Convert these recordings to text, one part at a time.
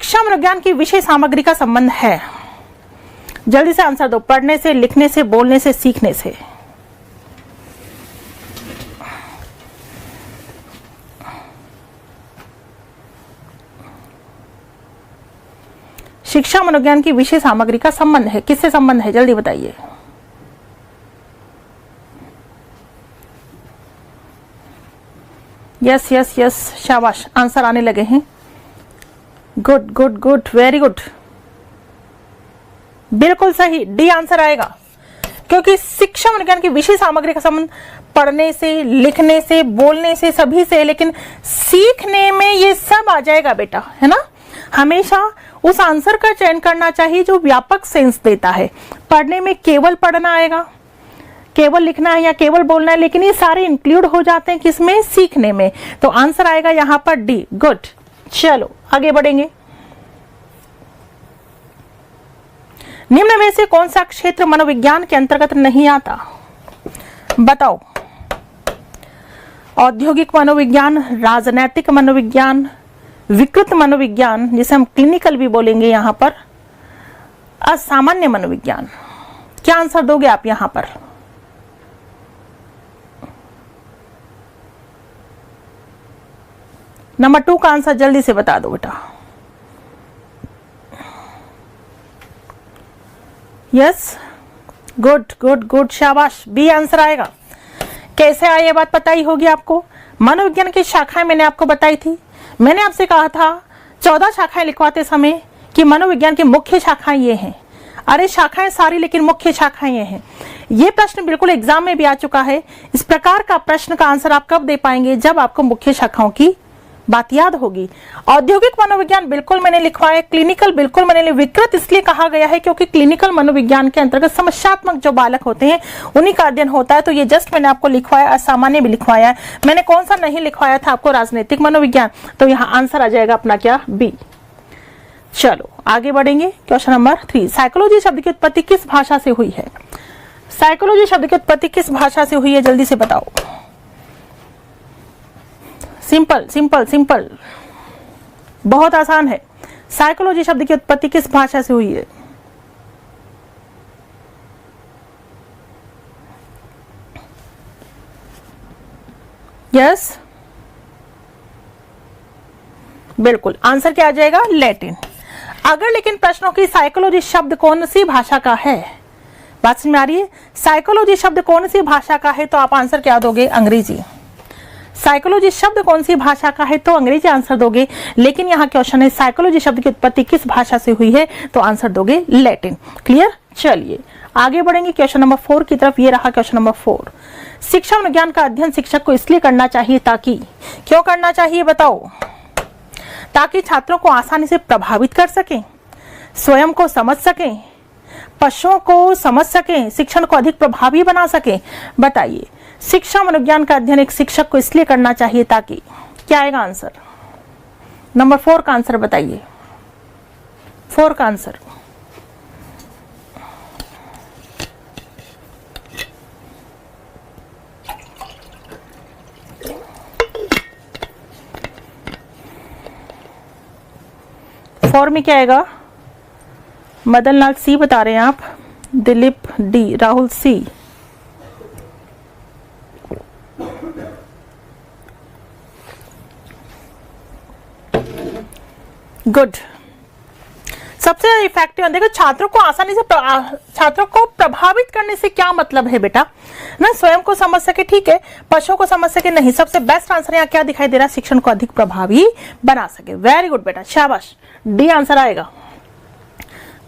शिक्षा मनोविज्ञान की विषय सामग्री का संबंध है? जल्दी से आंसर दो। पढ़ने से, लिखने से, बोलने से, सीखने से। शिक्षा मनोविज्ञान की विषय सामग्री का संबंध है, किससे संबंध है? जल्दी बताइए। यस यस यस, शाबाश, आंसर आने लगे हैं। Good good good, very good, बिल्कुल सही, डी आंसर आएगा। क्योंकि शिक्षा मनोविज्ञान की विषय सामग्री का संबंध पढ़ने से, लिखने से, बोलने से, सभी से, लेकिन सीखने में ये सब आ जाएगा बेटा, है ना। हमेशा उस आंसर का चयन करना चाहिए जो व्यापक सेंस देता है। पढ़ने में केवल पढ़ना आएगा, केवल लिखना है या केवल बोलना है, लेकिन ये सारे इंक्लूड हो जाते हैं किसमें? सीखने में। तो आंसर आएगा यहाँ पर डी। गुड, चलो आगे बढ़ेंगे। निम्न में से कौन सा क्षेत्र मनोविज्ञान के अंतर्गत नहीं आता? बताओ। औद्योगिक मनोविज्ञान, राजनैतिक मनोविज्ञान, विकृत मनोविज्ञान, जिसे हम क्लिनिकल भी बोलेंगे यहां पर, असामान्य मनोविज्ञान। क्या आंसर दोगे आप यहां पर? नंबर 2 का आंसर जल्दी से बता दो बेटा। यस, गुड गुड गुड, शाबाश, बी आंसर आएगा। कैसे आए ये बात पता ही होगी आपको। मनोविज्ञान की शाखाएं मैंने आपको बताई थी। मैंने आपसे कहा था 14 शाखाएं लिखवाते समय कि मनोविज्ञान की मुख्य शाखाएं ये हैं। अरे शाखाएं सारी, लेकिन मुख्य शाखाएं ये हैं। ये प्रश्न बिल्कुल एग्जाम में भी आ चुका है। इस प्रकार का प्रश्न का आंसर आप कब दे पाएंगे? जब आपको मुख्य शाखाओं की बात याद होगी। औद्योगिक मनोविज्ञान बिल्कुल मैंने लिखवाया, क्लिनिकल बिल्कुल मैंने, विकृत इसलिए कहा गया है क्योंकि क्लिनिकल मनोविज्ञान के अंतर्गत समस्यात्मक जो बालक होते हैं उन्हीं का अध्ययन होता है। तो ये जस्ट मैंने आपको लिखवाया, असामान्य भी लिखवाया है। मैंने कौन सा नहीं लिखवाया था आपको? राजनीतिक मनोविज्ञान। तो यहाँ आंसर आ जाएगा अपना क्या? बी। चलो आगे बढ़ेंगे। क्वेश्चन नंबर 3, साइकोलॉजी शब्द की उत्पत्ति किस भाषा से हुई है? साइकोलॉजी शब्द की उत्पत्ति किस भाषा से हुई है? जल्दी से बताओ। सिंपल सिंपल सिंपल, बहुत आसान है। साइकोलॉजी शब्द की उत्पत्ति किस भाषा से हुई है? यस, बिल्कुल, आंसर क्या आ जाएगा? लैटिन। अगर लेकिन प्रश्नों की साइकोलॉजी शब्द कौन सी भाषा का है, बात समझ में आ रही है? साइकोलॉजी शब्द कौन सी भाषा का है तो आप आंसर क्या दोगे? अंग्रेजी। साइकोलॉजी शब्द कौन सी भाषा का है तो अंग्रेजी आंसर दोगे। लेकिन यहाँ क्वेश्चन है साइकोलॉजी शब्द की उत्पत्ति किस भाषा से हुई है तो आंसर दोगे लैटिन। क्लियर? चलिए आगे बढ़ेंगे क्वेश्चन नंबर 4 की तरफ। ये रहा क्वेश्चन नंबर 4। शिक्षा मनोविज्ञान का अध्ययन शिक्षक को इसलिए करना चाहिए ताकि, क्यों करना चाहिए बताओ? ताकि छात्रों को आसानी से प्रभावित कर सकें, स्वयं को समझ सकें, पशुओं को समझ सकें, शिक्षण को अधिक प्रभावी बना सकें। बताइए, शिक्षा मनोविज्ञान का अध्ययन एक शिक्षक को इसलिए करना चाहिए ताकि, क्या आएगा आंसर? नंबर 4 का आंसर बताइए। 4 का आंसर। फोर में क्या आएगा? मदन लाल सी बता रहे हैं आप, दिलीप डी, राहुल सी। गुड, सबसे इफेक्टिव। देखो छात्रों को आसानी से छात्रों को प्रभावित करने से क्या मतलब है बेटा ना? स्वयं को समझ सके, ठीक है, पशुओं को समझ सके नहीं। सबसे बेस्ट आंसर यहाँ क्या दिखाई दे रहा है? शिक्षण को अधिक प्रभावी बना सके। वेरी गुड बेटा, शाबाश, डी आंसर आएगा।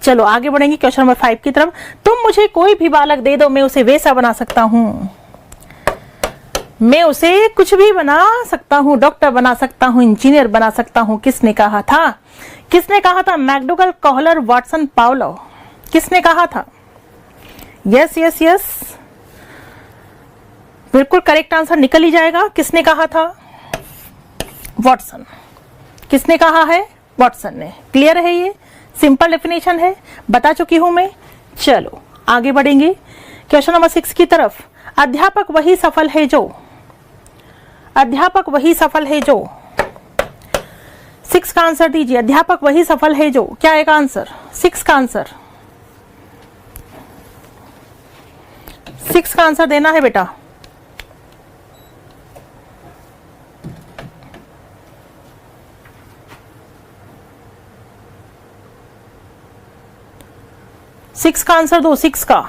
चलो आगे बढ़ेंगे क्वेश्चन नंबर 5 की तरफ। तुम मुझे कोई भी बालक दे दो, मैं उसे वैसा बना सकता हूँ, मैं उसे कुछ भी बना सकता हूँ, डॉक्टर बना सकता हूँ, इंजीनियर बना सकता हूँ। किसने कहा था? किसने कहा था? मैकडोगल, कोहलर, वाटसन, पावलो। किसने कहा था? यस यस यस, बिल्कुल करेक्ट आंसर निकल ही जाएगा। किसने कहा था? वाटसन। किसने कहा है? वाटसन ने। क्लियर है? ये सिंपल डेफिनेशन है, बता चुकी हूं मैं। चलो आगे बढ़ेंगे क्वेश्चन नंबर 6 की तरफ। अध्यापक वही सफल है जो, अध्यापक वही सफल है जो 6 का आंसर दीजिए। अध्यापक वही सफल है जो, क्या आएगा आंसर? 6 का आंसर, 6 का आंसर देना है बेटा। सिक्स का आंसर दो, 6 का।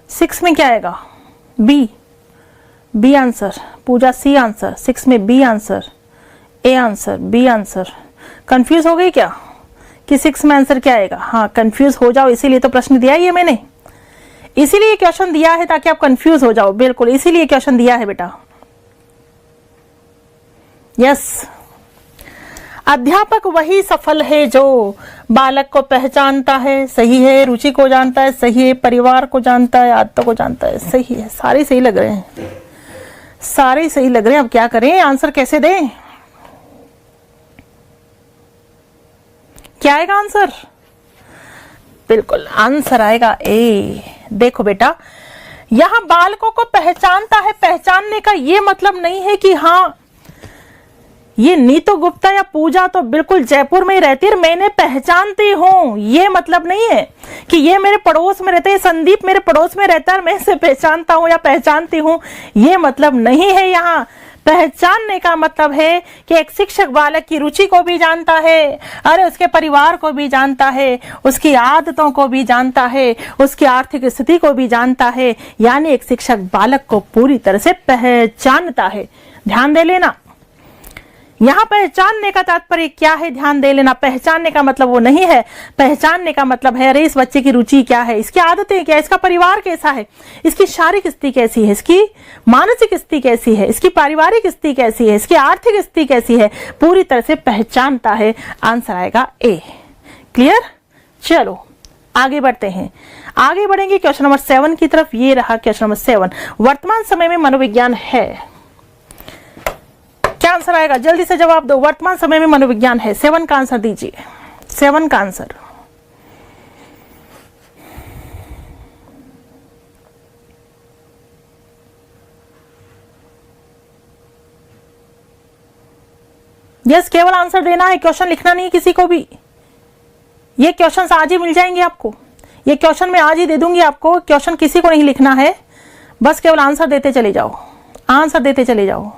सिक्स में क्या आएगा? B, B answer. Pooja C answer, 6 में B answer, A answer, B answer. Confuse हो गई क्या कि 6 में आंसर क्या आएगा? हाँ, कंफ्यूज हो जाओ, इसीलिए तो प्रश्न दिया ही है मैंने, इसीलिए क्वेश्चन दिया है ताकि आप कंफ्यूज हो जाओ। बिल्कुल इसीलिए क्वेश्चन दिया है बेटा। यस, अध्यापक वही सफल है जो बालक को पहचानता है, सही है, रुचि को जानता है, सही है, परिवार को जानता है, आदतों को जानता है, सही है। सारे सही लग रहे हैं, सारे सही लग रहे हैं। अब क्या करें, आंसर कैसे दें? क्या आएगा आंसर? बिल्कुल आंसर आएगा ए। देखो बेटा, यहां बालकों को पहचानता है, पहचानने का ये मतलब नहीं है कि हाँ ये नीतू गुप्ता या पूजा तो बिल्कुल जयपुर में ही रहती है, मैंने पहचानती हूं, ये मतलब नहीं है कि ये मेरे पड़ोस में रहते हैं, संदीप मेरे पड़ोस में रहता है, मैं इसे पहचानता हूं या पहचानती हूं, ये मतलब नहीं है। यहाँ पहचानने का मतलब है कि एक शिक्षक बालक की रुचि को भी जानता है, अरे उसके परिवार को भी जानता है, उसकी आदतों को भी जानता है, उसकी आर्थिक स्थिति को भी जानता है, यानी एक शिक्षक बालक को पूरी तरह से पहचानता है। ध्यान दे लेना, यहां पहचानने का तात्पर्य क्या है, ध्यान दे लेना। पहचानने का मतलब वो नहीं है, पहचानने का मतलब है अरे इस बच्चे की रुचि क्या है, इसकी आदतें क्या है, इसका परिवार कैसा है, इसकी शारीरिक स्थिति कैसी है, इसकी मानसिक स्थिति कैसी है, इसकी पारिवारिक स्थिति कैसी है, इसकी आर्थिक स्थिति कैसी है, पूरी तरह से पहचानता है। आंसर आएगा ए। क्लियर? चलो आगे बढ़ते हैं, आगे बढ़ेंगे क्वेश्चन नंबर 7 की तरफ। ये रहा क्वेश्चन नंबर 7, वर्तमान समय में मनोविज्ञान है। क्या आंसर आएगा? जल्दी से जवाब दो। वर्तमान समय में मनोविज्ञान है, 7 का आंसर दीजिए, 7 का आंसर। यस, केवल आंसर देना है, क्वेश्चन लिखना नहीं किसी को भी। ये क्वेश्चन आज ही मिल जाएंगे आपको, ये क्वेश्चन मैं आज ही दे दूंगी आपको, क्वेश्चन किसी को नहीं लिखना है, बस केवल आंसर देते चले जाओ, आंसर देते चले जाओ।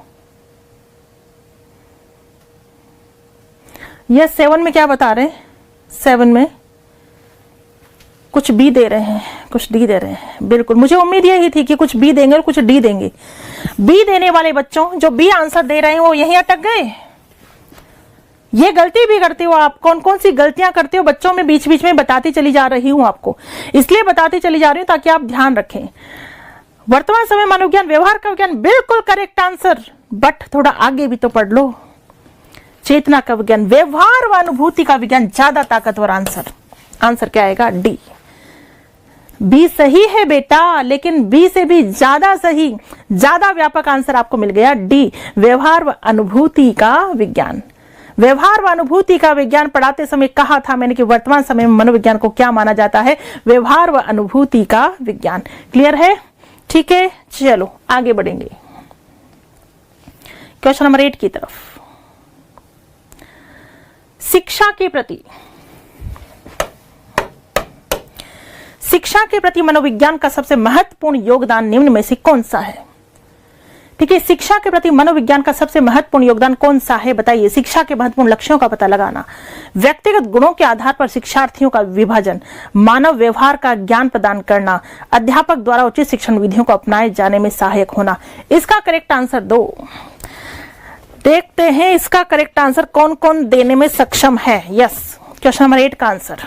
ये 7 में क्या बता रहे हैं? 7 में कुछ बी दे रहे हैं, कुछ डी दे रहे हैं। बिल्कुल मुझे उम्मीद यही थी कि कुछ बी देंगे और कुछ डी देंगे। बी देने वाले बच्चों जो बी आंसर दे रहे हैं वो यहीं अटक गए। ये गलती भी करते हो आप, कौन कौन सी गलतियां करते हो बच्चों में, बीच बीच में बताती चली जा रही हूं आपको, इसलिए बताती चली जा रही हूं ताकि आप ध्यान रखें। वर्तमान समय मनोविज्ञान, व्यवहार का विज्ञान, बिल्कुल करेक्ट आंसर, बट थोड़ा आगे भी तो पढ़ लो। चेतना का विज्ञान, व्यवहार व अनुभूति का विज्ञान, ज्यादा ताकतवर आंसर। आंसर क्या आएगा? डी। बी सही है बेटा, लेकिन बी से भी ज्यादा सही, ज्यादा व्यापक आंसर आपको मिल गया डी, व्यवहार व अनुभूति का विज्ञान। व्यवहार व अनुभूति का विज्ञान पढ़ाते समय कहा था मैंने कि वर्तमान समय में मनोविज्ञान को क्या माना जाता है? व्यवहार व अनुभूति का विज्ञान। क्लियर है? ठीक है, चलो आगे बढ़ेंगे क्वेश्चन नंबर 8 की तरफ। शिक्षा के प्रति, शिक्षा के प्रति मनोविज्ञान का सबसे महत्वपूर्ण योगदान निम्न में से कौन सा है? ठीक है, शिक्षा के प्रति मनोविज्ञान का सबसे महत्वपूर्ण योगदान कौन सा है? बताइए। शिक्षा के महत्वपूर्ण लक्ष्यों का पता लगाना, व्यक्तिगत गुणों के आधार पर शिक्षार्थियों का विभाजन, मानव व्यवहार का ज्ञान प्रदान करना, अध्यापक द्वारा उचित शिक्षण विधियों को अपनाए जाने में सहायक होना। इसका करेक्ट आंसर दो। देखते हैं इसका करेक्ट आंसर कौन कौन देने में सक्षम है। यस, क्वेश्चन नंबर 8 का आंसर।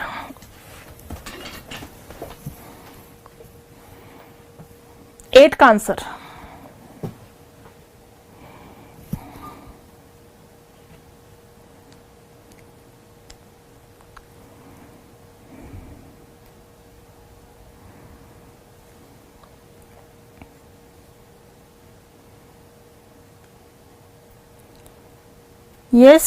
एट का आंसर। यस,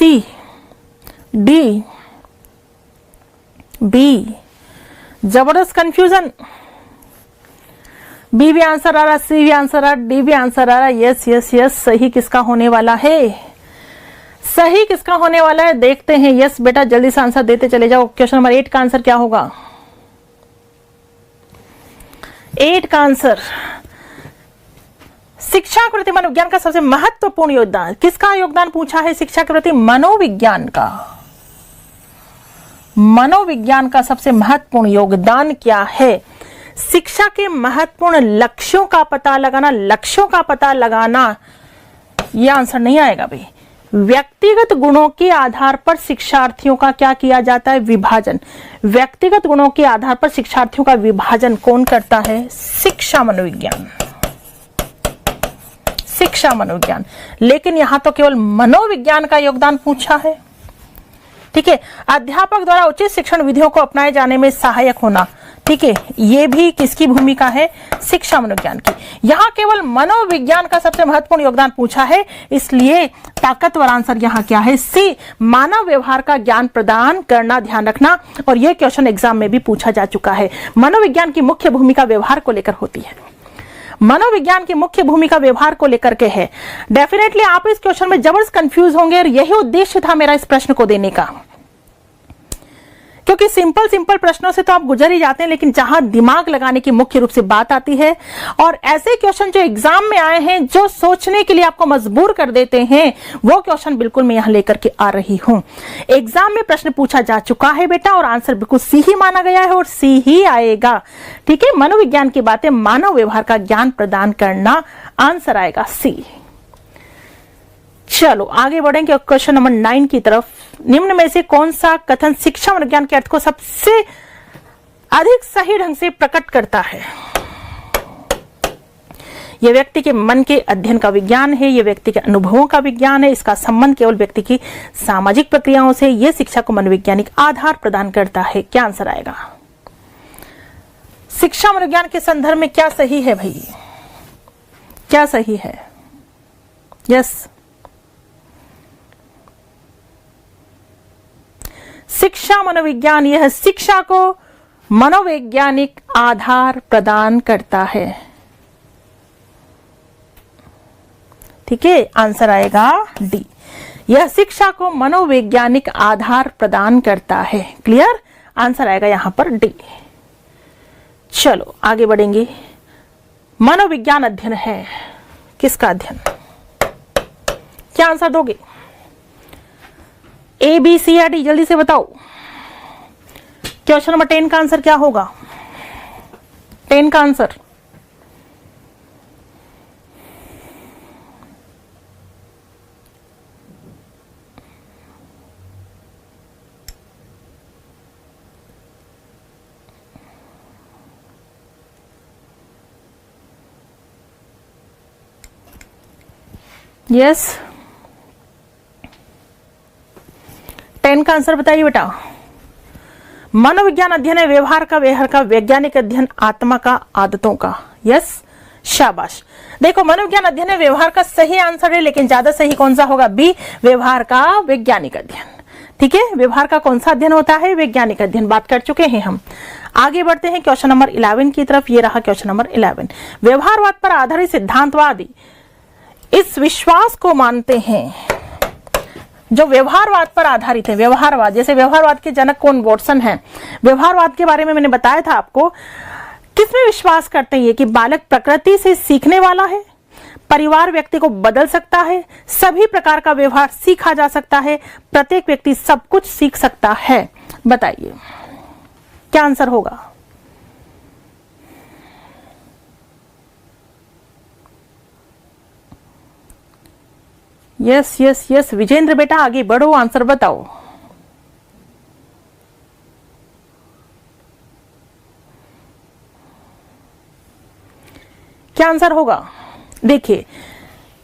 सी, डी, बी। जबरदस्त कंफ्यूजन। बी भी आंसर आ रहा, सी भी आंसर आ रहा, डी भी आंसर आ रहा। यस यस यस, सही किसका होने वाला है? सही किसका होने वाला है देखते हैं। यस बेटा, जल्दी से आंसर देते चले जाओ। क्वेश्चन नंबर 8 का आंसर क्या होगा? 8 का आंसर, शिक्षा के प्रति मनोविज्ञान का सबसे महत्वपूर्ण योगदान। किसका योगदान पूछा है? शिक्षा के प्रति मनोविज्ञान का। मनोविज्ञान का सबसे महत्वपूर्ण योगदान क्या है? शिक्षा के महत्वपूर्ण लक्ष्यों का पता लगाना। लक्ष्यों का पता लगाना, यह आंसर नहीं आएगा भाई। व्यक्तिगत गुणों के आधार पर शिक्षार्थियों का क्या किया जाता है? विभाजन। व्यक्तिगत गुणों के आधार पर शिक्षार्थियों का विभाजन कौन करता है? शिक्षा मनोविज्ञान। शिक्षा मनोविज्ञान। लेकिन यहां तो केवल मनोविज्ञान का योगदान पूछा है। ठीक है, अध्यापक द्वारा उचित शिक्षण विधियों को अपनाए जाने में सहायक होना। ठीक है, ये भी किसकी भूमिका है? शिक्षा मनोविज्ञान की। यहाँ केवल मनोविज्ञान का सबसे महत्वपूर्ण योगदान पूछा है, इसलिए ताकतवर आंसर यहाँ क्या है? सी, मानव व्यवहार का ज्ञान प्रदान करना। ध्यान रखना, और यह क्वेश्चन एग्जाम में भी पूछा जा चुका है। मनोविज्ञान की मुख्य भूमिका व्यवहार को लेकर होती है। मनोविज्ञान की मुख्य भूमिका व्यवहार को लेकर के है। डेफिनेटली आप इस क्वेश्चन में जबरदस्त कंफ्यूज होंगे, और यही उद्देश्य था मेरा इस प्रश्न को देने का, क्योंकि सिंपल प्रश्नों से तो आप गुजर ही जाते हैं, लेकिन जहां दिमाग लगाने की मुख्य रूप से बात आती है, और ऐसे क्वेश्चन जो एग्जाम में आए हैं, जो सोचने के लिए आपको मजबूर कर देते हैं, वो क्वेश्चन बिल्कुल मैं यहां लेकर के आ रही हूं। एग्जाम में प्रश्न पूछा जा चुका है बेटा, और आंसर बिल्कुल सी ही माना गया है, और सी ही आएगा। ठीक है, मनोविज्ञान की बातें, मानव व्यवहार का ज्ञान प्रदान करना, आंसर आएगा सी। चलो आगे बढ़ेंगे क्वेश्चन नंबर 9 की तरफ। निम्न में से कौन सा कथन शिक्षा मनोविज्ञान के अर्थ को सबसे अधिक सही ढंग से प्रकट करता है? यह व्यक्ति के मन के अध्ययन का विज्ञान है, यह व्यक्ति के अनुभवों का विज्ञान है, इसका संबंध केवल व्यक्ति की सामाजिक प्रक्रियाओं से, यह शिक्षा को मनोवैज्ञानिक आधार प्रदान करता है। क्या आंसर आएगा? शिक्षा मनोविज्ञान के संदर्भ में क्या सही है भाई? क्या सही है? यस, शिक्षा मनोविज्ञान, यह शिक्षा को मनोवैज्ञानिक आधार प्रदान करता है। ठीक है, आंसर आएगा डी। यह शिक्षा को मनोवैज्ञानिक आधार प्रदान करता है। क्लियर? आंसर आएगा यहां पर डी। चलो आगे बढ़ेंगे। मनोविज्ञान अध्ययन है किसका अध्ययन? क्या आंसर दोगे? ए, बी, सी या डी? जल्दी से बताओ। क्वेश्चन नंबर 10 का आंसर क्या होगा? 10 का आंसर यस, 10 का आंसर बताइए बेटा। मनोविज्ञान अध्ययन है व्यवहार का वैज्ञानिक अध्ययन आत्मा का, आदतों का। यस, शाबाश। देखो, मनोविज्ञान अध्ययन है व्यवहार का सही आंसर है, लेकिन ज्यादा सही कौन सा होगा? बी, व्यवहार का वैज्ञानिक अध्ययन। ठीक है, व्यवहार का कौन सा अध्ययन होता है? वैज्ञानिक अध्ययन। बात कर चुके हैं हम। आगे बढ़ते हैं क्वेश्चन नंबर 11 की तरफ। ये रहा क्वेश्चन नंबर 11। व्यवहारवाद पर आधारित सिद्धांतवादी इस विश्वास को मानते हैं, जो व्यवहारवाद पर आधारित है। व्यवहारवाद, जैसे व्यवहारवाद के जनक कौन? वॉटसन है। व्यवहारवाद के बारे में मैंने बताया था आपको। किसमें विश्वास करते हैं? कि बालक प्रकृति से सीखने वाला है, परिवार व्यक्ति को बदल सकता है, सभी प्रकार का व्यवहार सीखा जा सकता है, प्रत्येक व्यक्ति सब कुछ सीख सकता है। बताइए क्या आंसर होगा? यस यस यस, विजेंद्र बेटा आगे बढ़ो, आंसर बताओ। क्या आंसर होगा? देखिए,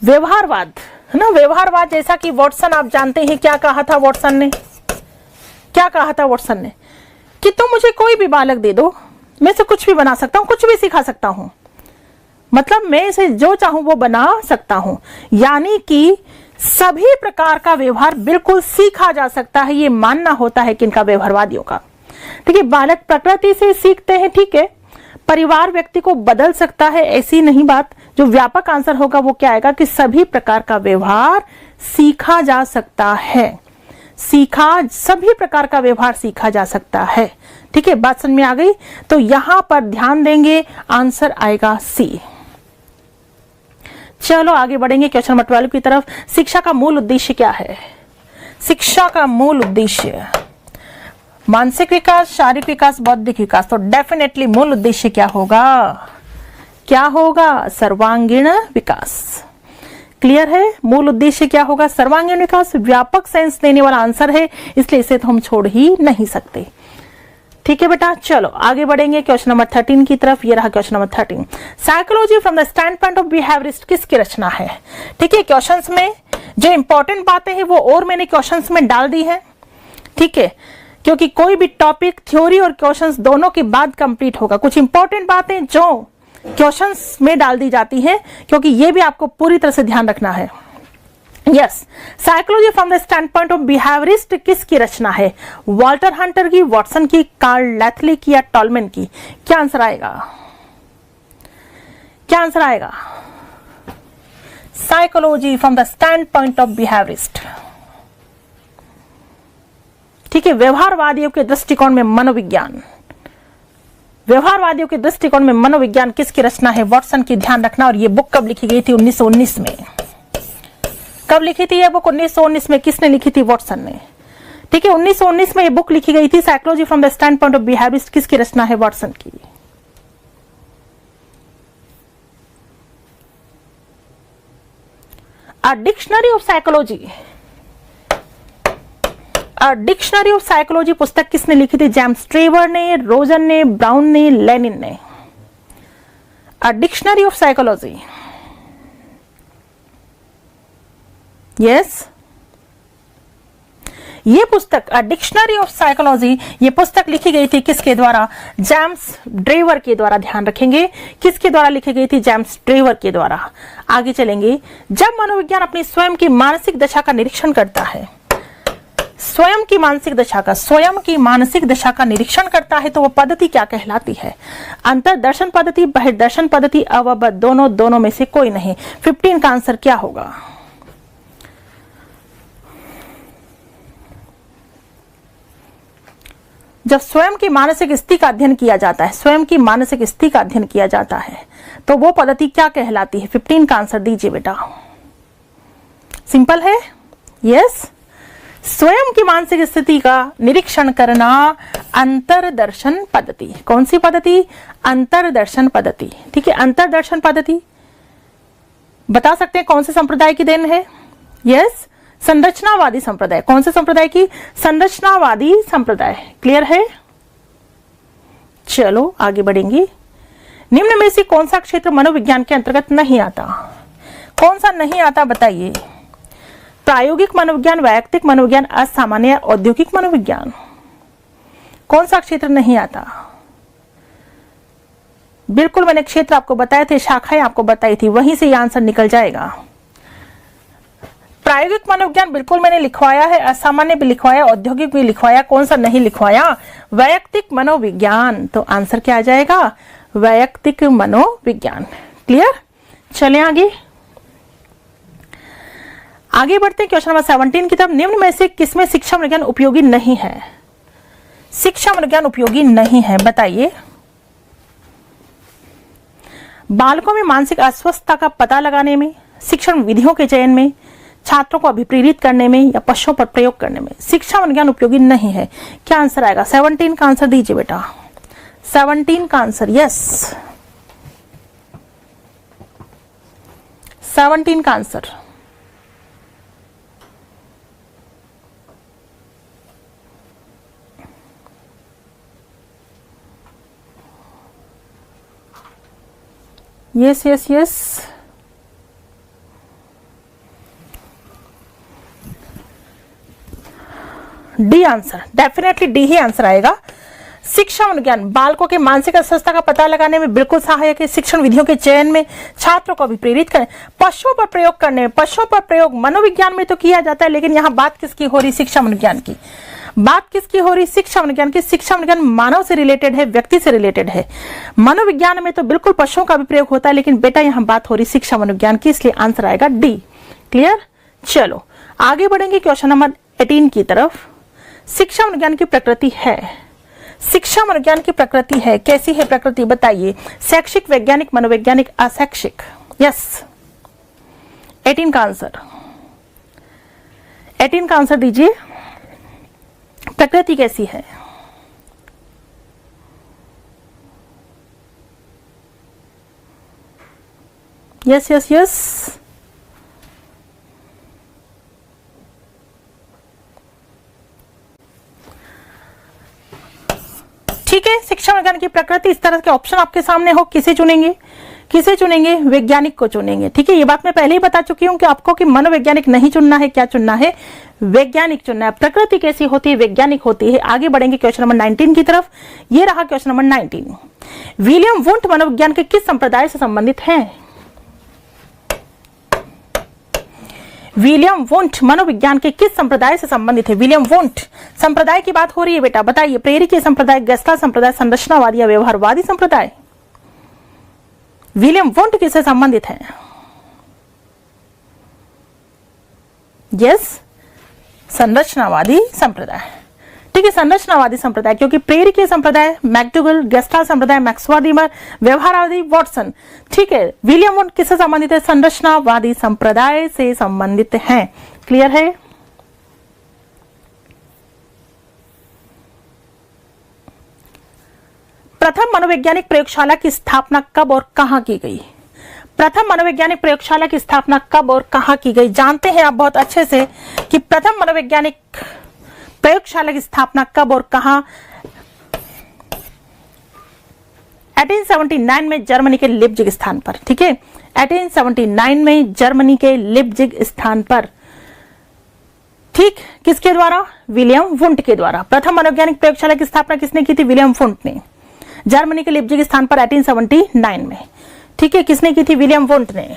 व्यवहारवाद है ना, व्यवहारवाद जैसा कि वॉटसन, आप जानते हैं क्या कहा था वॉटसन ने? क्या कहा था वॉटसन ने? कि तुम मुझे कोई भी बालक दे दो, मैं से कुछ भी बना सकता हूं, कुछ भी सिखा सकता हूं, मतलब मैं इसे जो चाहूं वो बना सकता हूं। यानी कि सभी प्रकार का व्यवहार बिल्कुल सीखा जा सकता है, ये मानना होता है किनका, व्यवहारवादियों का। ठीक है, बालक प्रकृति से सीखते हैं, ठीक है, परिवार व्यक्ति को बदल सकता है, ऐसी नहीं बात। जो व्यापक आंसर होगा वो क्या आएगा कि सभी प्रकार का व्यवहार सीखा जा सकता है, सभी प्रकार का व्यवहार सीखा जा सकता है। ठीक है, बात समझ में आ गई। तो यहां पर ध्यान देंगे, आंसर आएगा सी। चलो आगे बढ़ेंगे क्वेश्चन नंबर 12 की तरफ। शिक्षा का मूल उद्देश्य क्या है? शिक्षा का मूल उद्देश्य मानसिक विकास, शारीरिक विकास, बौद्धिक विकास। तो डेफिनेटली मूल उद्देश्य क्या होगा? क्या होगा? सर्वांगीण विकास। क्लियर है? मूल उद्देश्य क्या होगा? सर्वांगीण विकास। व्यापक सेंस देने वाला आंसर है, इसलिए इसे तो हम छोड़ ही नहीं सकते। ठीक है बेटा, चलो आगे बढ़ेंगे क्वेश्चन नंबर 13 की तरफ। ये रहा question number 13। Psychology from the standpoint of behaviourist किसकी रचना है? ठीक है, क्वेश्चंस में जो इंपॉर्टेंट बातें हैं वो और मैंने क्वेश्चंस में डाल दी है। ठीक है, क्योंकि कोई भी टॉपिक थ्योरी और क्वेश्चंस दोनों के बाद कंप्लीट होगा। कुछ इंपॉर्टेंट बातें जो क्वेश्चंस में डाल दी जाती है, क्योंकि ये भी आपको पूरी तरह से ध्यान रखना है। Yes, psychology from the standpoint of behaviourist किसकी रचना है? वॉल्टर हंटर की, वॉटसन की, कार्ल लैथली की या टॉलमैन की? क्या आंसर आएगा? क्या आंसर आएगा? Psychology from the standpoint of behaviourist. ठीक है, व्यवहारवादियों के दृष्टिकोण में मनोविज्ञान, व्यवहारवादियों के दृष्टिकोण में मनोविज्ञान किसकी रचना है? वॉटसन की। ध्यान रखना। और ये बुक कब लिखी गई थी? 1919 में। कब लिखी थी ये बुक? 1919 में। किसने लिखी थी? वॉटसन ने। ठीक है, 1919 में ये बुक लिखी गई थी। Psychology from the standpoint of behaviourist किसकी रचना है? वॉटसन की। A dictionary of psychology, a dictionary of psychology पुस्तक किसने लिखी थी? जेम्स ट्रेवर ने, रोजन ने, ब्राउन ने, लेनिन ने। A dictionary of psychology. Yes, ये पुस्तक अ डिक्शनरी ऑफ साइकोलॉजी, ये पुस्तक लिखी गई थी किसके द्वारा? जेम्स ड्रेवर के द्वारा। ध्यान रखेंगे, किसके द्वारा लिखी गई थी? जेम्स ड्रेवर के द्वारा। आगे चलेंगे। जब मनोविज्ञान अपनी स्वयं की मानसिक दशा का निरीक्षण करता है, स्वयं की मानसिक दशा का निरीक्षण करता है, तो वो पद्धति क्या कहलाती है? अंतर्दर्शन पद्धति, बहिर्दर्शन पद्धति, अवबद्ध, दोनों में से कोई नहीं। 15 का आंसर क्या होगा? जब स्वयं की मानसिक स्थिति का अध्ययन किया जाता है, स्वयं की मानसिक स्थिति का अध्ययन किया जाता है, तो वो पद्धति क्या कहलाती है? 15 का आंसर दीजिए बेटा। सिंपल है। यस, स्वयं की मानसिक स्थिति का निरीक्षण करना अंतर्दर्शन पद्धति। कौन सी पद्धति? अंतर्दर्शन पद्धति। ठीक है, अंतर्दर्शन पद्धति बता सकते हैं कौन से संप्रदाय की देन है? यस, संरचनावादी संप्रदाय। कौन से संप्रदाय की? संरचनावादी संप्रदाय। क्लियर है? चलो आगे बढ़ेंगे। निम्न में से कौन सा क्षेत्र मनोविज्ञान के अंतर्गत नहीं आता? कौन सा नहीं आता बताइए? प्रायोगिक मनोविज्ञान, वैयक्तिक मनोविज्ञान, असामान्य, औद्योगिक मनोविज्ञान। कौन सा क्षेत्र नहीं आता? बिल्कुल मैंने क्षेत्र आपको बताए थे, शाखाएं आपको बताई थी, वहीं से यह आंसर निकल जाएगा। प्रायोगिक मनोविज्ञान बिल्कुल मैंने लिखवाया है, असामान्य भी लिखवाया, औद्योगिक भी लिखवाया। कौन सा नहीं लिखवाया? वैयक्तिक मनोविज्ञान। तो आंसर क्या आ जाएगा? वैयक्तिक मनोविज्ञान। क्लियर? चलें आगे। आगे बढ़ते हैं क्वेश्चन नंबर 17 की तरफ। निम्न में से किसमें शिक्षा मनोविज्ञान उपयोगी नहीं है? शिक्षा मनोविज्ञान उपयोगी नहीं है, बताइए। बालकों में मानसिक अस्वस्थता का पता लगाने में, शिक्षण विधियों के चयन में, छात्रों को अभिप्रेरित करने में या पशुओं पर प्रयोग करने में शिक्षा मनोविज्ञान उपयोगी नहीं है। क्या आंसर आएगा? 17 का आंसर दीजिए बेटा। 17 का आंसर। यस, 17 का answer. Yes yes yes, D answer. Definitely D ही आंसर आएगा। शिक्षा मनोविज्ञान बालकों के मानसिक अस्वस्थता का पता लगाने में बिल्कुल सहायक है। शिक्षण विधियों के चयन में छात्रों को भी प्रेरित करें। पशुओं पर प्रयोग करने में, पशुओं पर प्रयोग मनोविज्ञान में तो किया जाता है, लेकिन यहाँ बात किसकी हो रही? शिक्षा मनोविज्ञान की बात किसकी हो रही? शिक्षा मनोविज्ञान की। शिक्षा मनोविज्ञान मानव से रिलेटेड है, व्यक्ति से रिलेटेड है। मनोविज्ञान में तो बिल्कुल पशुओं का भी प्रयोग होता है, लेकिन बेटा यहाँ बात हो रही शिक्षा मनोविज्ञान की, इसलिए आंसर आएगा डी। क्लियर? चलो आगे बढ़ेंगे क्वेश्चन नंबर 18 की तरफ। शिक्षा मनोविज्ञान की प्रकृति है, शिक्षा मनोविज्ञान की प्रकृति है, कैसी है प्रकृति बताइए? शैक्षिक, वैज्ञानिक, मनोवैज्ञानिक, अशैक्षिक। यस, 18 का आंसर, 18 का आंसर दीजिए। प्रकृति कैसी है? यस यस यस, ठीक है। शिक्षा विज्ञान की प्रकृति, इस तरह के ऑप्शन आपके सामने हो, किसे चुनेंगे? किसे चुनेंगे? वैज्ञानिक को चुनेंगे। ठीक है, ये बात मैं पहले ही बता चुकी हूं कि आपको कि मनोवैज्ञानिक नहीं चुनना है, क्या चुनना है? वैज्ञानिक चुनना है। प्रकृति कैसी होती है? वैज्ञानिक होती है। आगे बढ़ेंगे क्वेश्चन नंबर 19 की तरफ। ये रहा क्वेश्चन नंबर 19। विलियम वुंट मनोविज्ञान के किस संप्रदाय से संबंधित हैं? विलियम वुंट मनोविज्ञान के किस संप्रदाय से संबंधित है? विलियम वुंट संप्रदाय की बात हो रही है बेटा, बताइए। प्रेरकीय संप्रदाय, गेस्टाल्ट संप्रदाय, संरचनावादी या व्यवहारवादी संप्रदाय? विलियम वुंट किससे संबंधित है? यस, संरचनावादी संप्रदाय। ठीक है, संरचनावादी संप्रदाय, क्योंकि प्रेरकीय संप्रदाय मैक्डोगल, गेस्टाल्ट संप्रदाय मैक्सवादीमर, व्यवहारवादी वॉटसन। ठीक है, विलियम वुंट किससे संबंधित है? संरचनावादी संप्रदाय से संबंधित हैं। क्लियर है? प्रथम मनोवैज्ञानिक प्रयोगशाला की स्थापना कब और कहां की गई? प्रथम मनोवैज्ञानिक प्रयोगशाला की स्थापना कब और कहां की गई? जानते हैं आप बहुत अच्छे से कि प्रथम मनोवैज्ञानिक प्रयोगशाला की स्थापना कब और कहां? 1879 में जर्मनी के लिप्जिग स्थान पर। ठीक है, 1879 में जर्मनी के लिप्जिग स्थान पर। ठीक, किसके द्वारा? विलियम वुंट के द्वारा। प्रथम मनोवैज्ञानिक प्रयोगशाला की स्थापना किसने की थी? विलियम वुंट ने, जर्मनी के लिप्जिग स्थान पर 1879 में। ठीक है, किसने की थी? विलियम वुंट ने,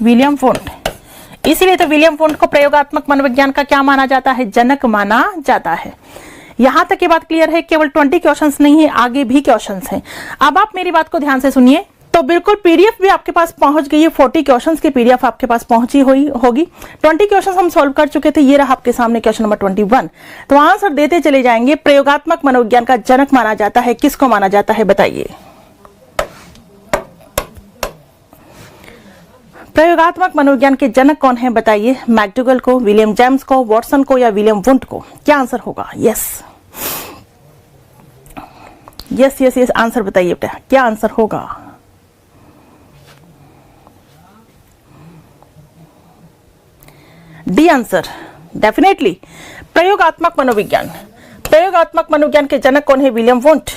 विलियम वुंट। इसीलिए तो विलियम वुंट को प्रयोगात्मक मनोविज्ञान का क्या माना जाता है? जनक माना जाता है। यहां तक की बात क्लियर है? केवल 20 क्वेश्चंस नहीं है, आगे भी क्वेश्चंस हैं। अब आप मेरी बात को ध्यान से सुनिए। तो बिल्कुल पीडीएफ भी आपके पास पहुंच गई है, 40 क्वेश्चंस की पीडीएफ आपके पास पहुंची होगी। 20 क्वेश्चंस हम सॉल्व कर चुके थे। ये रहा आपके सामने क्वेश्चन नंबर 21। तो आंसर देते चले जाएंगे। प्रयोगात्मक मनोविज्ञान का जनक माना जाता है, किसको माना जाता है बताइए? प्रयोगात्मक मनोविज्ञान के जनक कौन है बताइए? मैक्डोगल को, विलियम जेम्स को, वॉटसन को या विलियम वुंट को? क्या आंसर होगा? Yes yes yes yes, answer बताइए बेटा, क्या आंसर होगा? डी आंसर, डेफिनेटली प्रयोगात्मक मनोविज्ञान। प्रयोगात्मक मनोविज्ञान के जनक कौन है? William Wundt.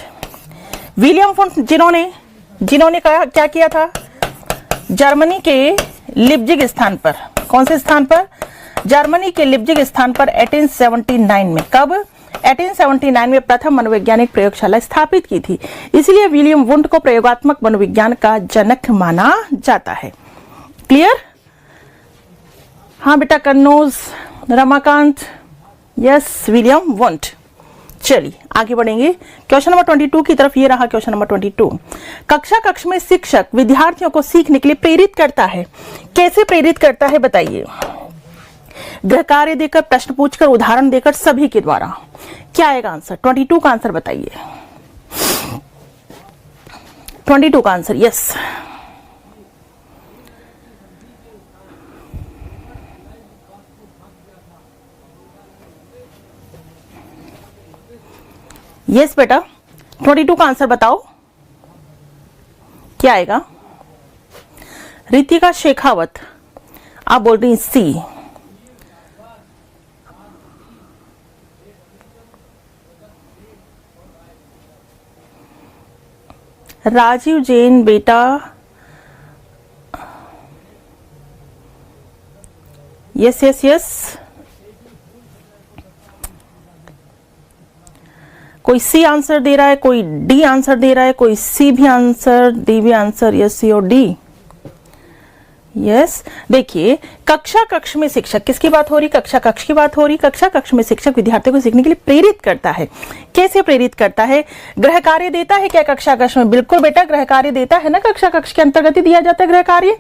विलियम वुंट जिन्होंने क्या किया था? जर्मनी के लिप्जिग स्थान पर। कौन से स्थान पर? जर्मनी के लिप्जिग स्थान पर 1879 में। कब? 1879 में प्रथम मनोवैज्ञानिक प्रयोगशाला स्थापित की थी। इसलिए विलियम वुंट को प्रयोगात्मक मनोविज्ञान का जनक माना जाता है। क्लियर? हाँ बेटा, Kannauj, Ramakant, yes, William Wundt. चलिए आगे बढ़ेंगे क्वेश्चन नंबर 22 की तरफ। ये रहा क्वेश्चन नंबर 22। कक्ष में शिक्षक विद्यार्थियों को सीखने के लिए प्रेरित करता है। कैसे प्रेरित करता है बताइए? गृह कार्य देकर, प्रश्न पूछकर, उदाहरण देकर, सभी के द्वारा। क्या आएगा आंसर? 22 का आंसर बताइए। 22 का आंसर, यस। यस बेटा, 22 का आंसर बताओ, क्या आएगा? रितिका शेखावत, आप बोल रही हैं सी। राजीव जैन बेटा, यस यस यस, कोई सी आंसर दे रहा है, कोई डी आंसर दे रहा है, कोई सी भी आंसर, डी भी आंसर, यस सी और डी। यस देखिए, कक्षा कक्ष में शिक्षक, किसकी बात हो रही? कक्षा कक्ष की बात हो रही। कक्षा कक्ष में शिक्षक विद्यार्थियों को सीखने के लिए प्रेरित करता है। कैसे प्रेरित करता है? गृह कार्य देता है क्या कक्षा कक्ष में? बिल्कुल बेटा, गृह कार्य देता है ना, कक्षा कक्ष के अंतर्गत ही दिया जाता है गृह कार्य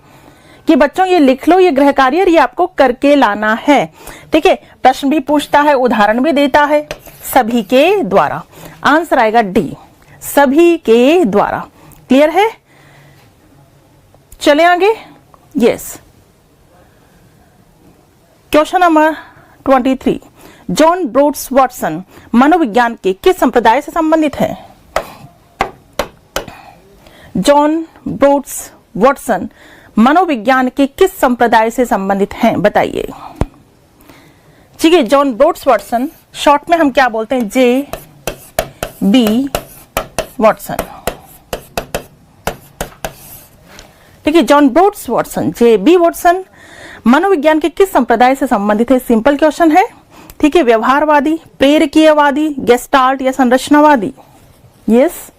कि बच्चों ये लिख लो, ये गृह कार्य ये आपको करके लाना है। ठीक है, प्रश्न भी पूछता है, उदाहरण भी देता है, सभी के द्वारा। आंसर आएगा डी, सभी के द्वारा। क्लियर है? चले आगे। Yes, question number 23, John Broadus Watson मनोविज्ञान के किस संप्रदाय से संबंधित है? जॉन ब्रूट्स वाटसन मनोविज्ञान के किस संप्रदाय से संबंधित हैं? बताइए। ठीक है, जॉन ब्रूट्स वाटसन, शॉर्ट में हम क्या बोलते हैं? J B Watson. ठीक है, John Broadus Watson, J B Watson मनोविज्ञान के किस संप्रदाय से संबंधित है? सिंपल क्वेश्चन है। ठीक है, व्यवहारवादी, प्रेरकीयवादी, गेस्टाल्ट या संरचनावादी? यस,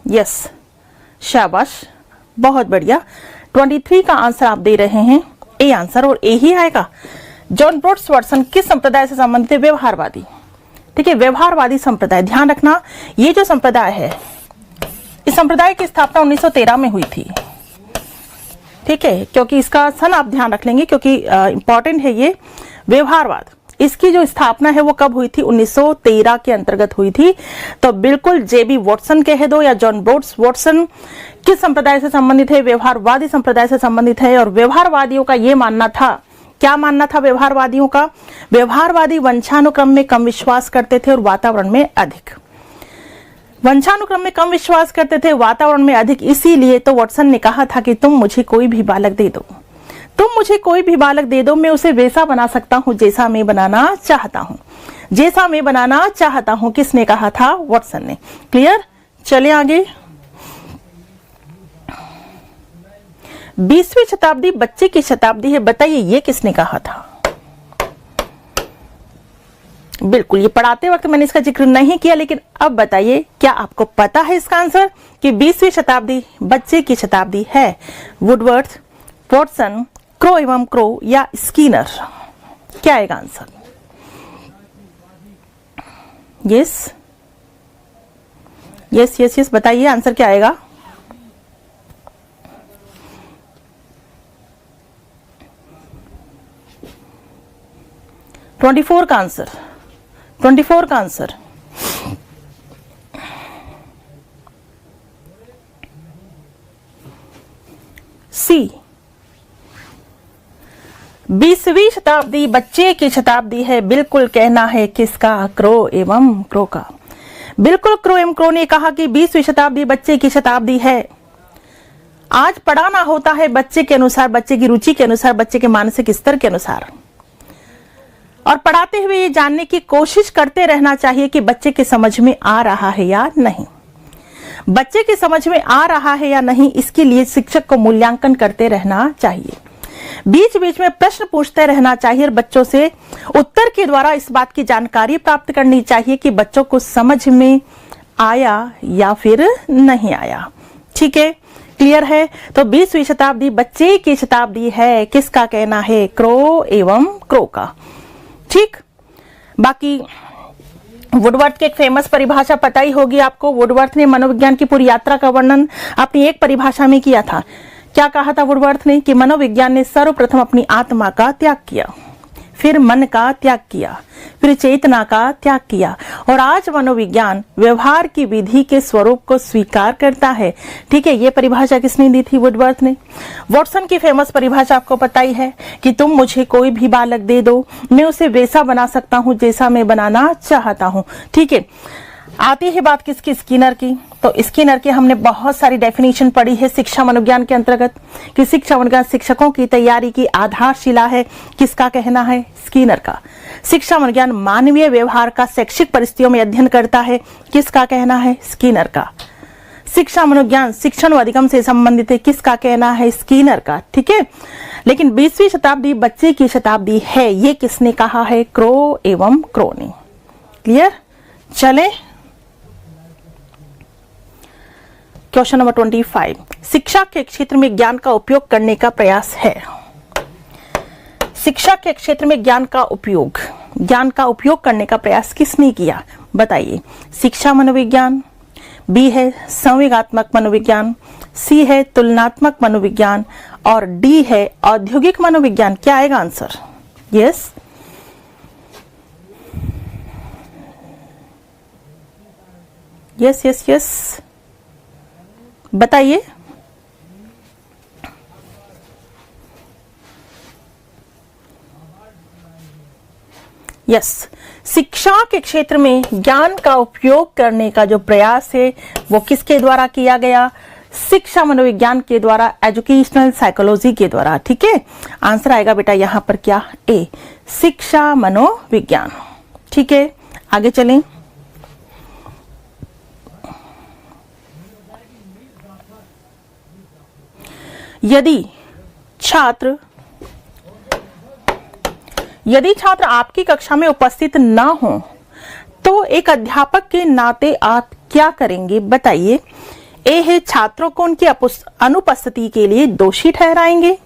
यस, शाबाश, बहुत बढ़िया। 23 का आंसर आप दे रहे हैं ए आंसर, और ए ही आएगा। जॉन ब्रूट्स वाटसन किस संप्रदाय से संबंधित है? व्यवहारवादी। ठीक है, व्यवहारवादी संप्रदाय। ध्यान रखना, ये जो संप्रदाय है, इस संप्रदाय की स्थापना 1913 में हुई थी। ठीक है, क्योंकि इसका सन आप ध्यान रख लेंगे, क्योंकि इंपॉर्टेंट है ये व्यवहारवाद। इसकी जो स्थापना है वो कब हुई थी? 1913 के अंतर्गत हुई थी। तो बिल्कुल जे बी वाटसन कह दो या जॉन ब्रूट्स वाटसन किस संप्रदाय से संबंधित है? व्यवहारवादी संप्रदाय से संबंधित है। और व्यवहारवादियों का ये मानना था, क्या मानना था व्यवहारवादियों का? व्यवहारवादी वंशानुक्रम में कम विश्वास करते थे और वातावरण में अधिक। वंशानुक्रम में कम विश्वास करते थे, वातावरण में अधिक। इसीलिए तो वाटसन ने कहा था कि तुम मुझे कोई भी बालक दे दो, तुम मुझे कोई भी बालक दे दो, मैं उसे वैसा बना सकता हूं जैसा मैं बनाना चाहता हूं, जैसा मैं बनाना चाहता हूं। किसने कहा था? वाटसन ने। क्लियर? चले आगे। 20वीं शताब्दी बच्चे की शताब्दी है, बताइए ये किसने कहा था? बिल्कुल, ये पढ़ाते वक्त मैंने इसका जिक्र नहीं किया, लेकिन अब बताइए क्या आपको पता है इसका आंसर कि 20वीं शताब्दी बच्चे की शताब्दी है? वुडवर्थ, वाटसन, क्रो एवं क्रो या स्कीनर? क्या आएगा answer? Yes yes yes yes, बताइए आंसर क्या आएगा? ट्वेंटी फोर का आंसर, 24 का आंसर। सी, 20वीं शताब्दी बच्चे की शताब्दी है, बिल्कुल कहना है किसका? क्रो एवं क्रो का। बिल्कुल क्रो एवं क्रो ने कहा कि 20वीं शताब्दी बच्चे की शताब्दी है। आज पढ़ाना होता है बच्चे के अनुसार, बच्चे की रुचि के अनुसार, बच्चे के मानसिक स्तर के अनुसार, और पढ़ाते हुए ये जानने की कोशिश करते रहना चाहिए कि बच्चे के समझ में आ रहा है या नहीं। बच्चे के समझ में आ रहा है या नहीं, इसके लिए शिक्षक को मूल्यांकन करते रहना चाहिए। बीच बीच में प्रश्न पूछते रहना चाहिए और बच्चों से उत्तर के द्वारा इस बात की जानकारी प्राप्त करनी चाहिए कि बच्चों को समझ में आया या फिर नहीं आया। ठीक है, क्लियर है? तो 20वीं शताब्दी बच्चे की शताब्दी है, किसका कहना है? क्रो एवं क्रो का। ठीक, बाकी वुडवर्थ की एक फेमस परिभाषा पता ही होगी आपको। वुडवर्थ ने मनोविज्ञान की पूरी यात्रा का वर्णन अपनी एक परिभाषा में किया था। क्या कहा था वुडवर्थ ने? कि मनोविज्ञान ने सर्वप्रथम अपनी आत्मा का त्याग किया, फिर मन का त्याग किया, फिर चेतना का त्याग किया, और आज मनोविज्ञान व्यवहार की विधि के स्वरूप को स्वीकार करता है। ठीक है, ये परिभाषा किसने दी थी? वुडवर्थ ने। वाटसन की फेमस परिभाषा आपको पता ही है कि तुम मुझे कोई भी बालक दे दो, मैं उसे वैसा बना सकता हूं जैसा मैं बनाना चाहता हूं। ठीक है, आती है बात किसकी? स्किनर की। तो स्किनर की हमने बहुत सारी डेफिनेशन पढ़ी है शिक्षा मनोविज्ञान के अंतर्गत कि शिक्षा मनोविज्ञान शिक्षकों की तैयारी की आधारशिला है। किसका कहना है? स्किनर का। शिक्षा मनोविज्ञान मानवीय व्यवहार का शैक्षिक परिस्थितियों में अध्ययन करता है। किसका कहना है? स्किनर का। शिक्षा मनोविज्ञान शिक्षण व अधिगम से संबंधित है, किसका कहना है? स्किनर का। ठीक है, लेकिन 20वीं शताब्दी बच्चे की शताब्दी है, ये किसने कहा है? क्रो एवं क्रो ने। क्लियर? चले क्वेश्चन नंबर 25। शिक्षा के क्षेत्र में ज्ञान का उपयोग करने का प्रयास है। शिक्षा के क्षेत्र में ज्ञान का उपयोग करने का प्रयास किसने किया? बताइए। शिक्षा मनोविज्ञान, बी है संवेगात्मक मनोविज्ञान, सी है तुलनात्मक मनोविज्ञान और डी है औद्योगिक मनोविज्ञान। क्या आएगा answer? Yes, yes yes yes, बताइए। यस, शिक्षा के क्षेत्र में ज्ञान का उपयोग करने का जो प्रयास है वो किसके द्वारा किया गया? शिक्षा मनोविज्ञान के द्वारा, एजुकेशनल साइकोलॉजी के द्वारा। ठीक है, आंसर आएगा बेटा यहां पर क्या? ए, शिक्षा मनोविज्ञान। ठीक है, आगे चलें। यदि छात्र आपकी कक्षा में उपस्थित ना हो तो एक अध्यापक के नाते आप क्या करेंगे? बताइए। ए है छात्रों को उनकी अनुपस्थिति के लिए दोषी ठहराएंगे,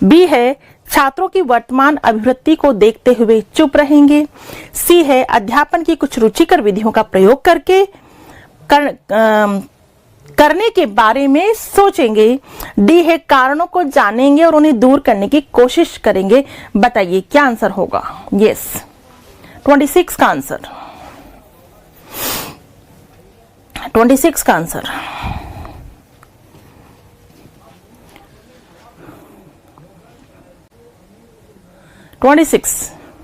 बी है छात्रों की वर्तमान अभिवृत्ति को देखते हुए चुप रहेंगे, सी है अध्यापन की कुछ रुचिकर विधियों का प्रयोग करने के बारे में सोचेंगे, डी है कारणों को जानेंगे और उन्हें दूर करने की कोशिश करेंगे। बताइए क्या आंसर होगा? यस, 26 का आंसर, 26 का answer.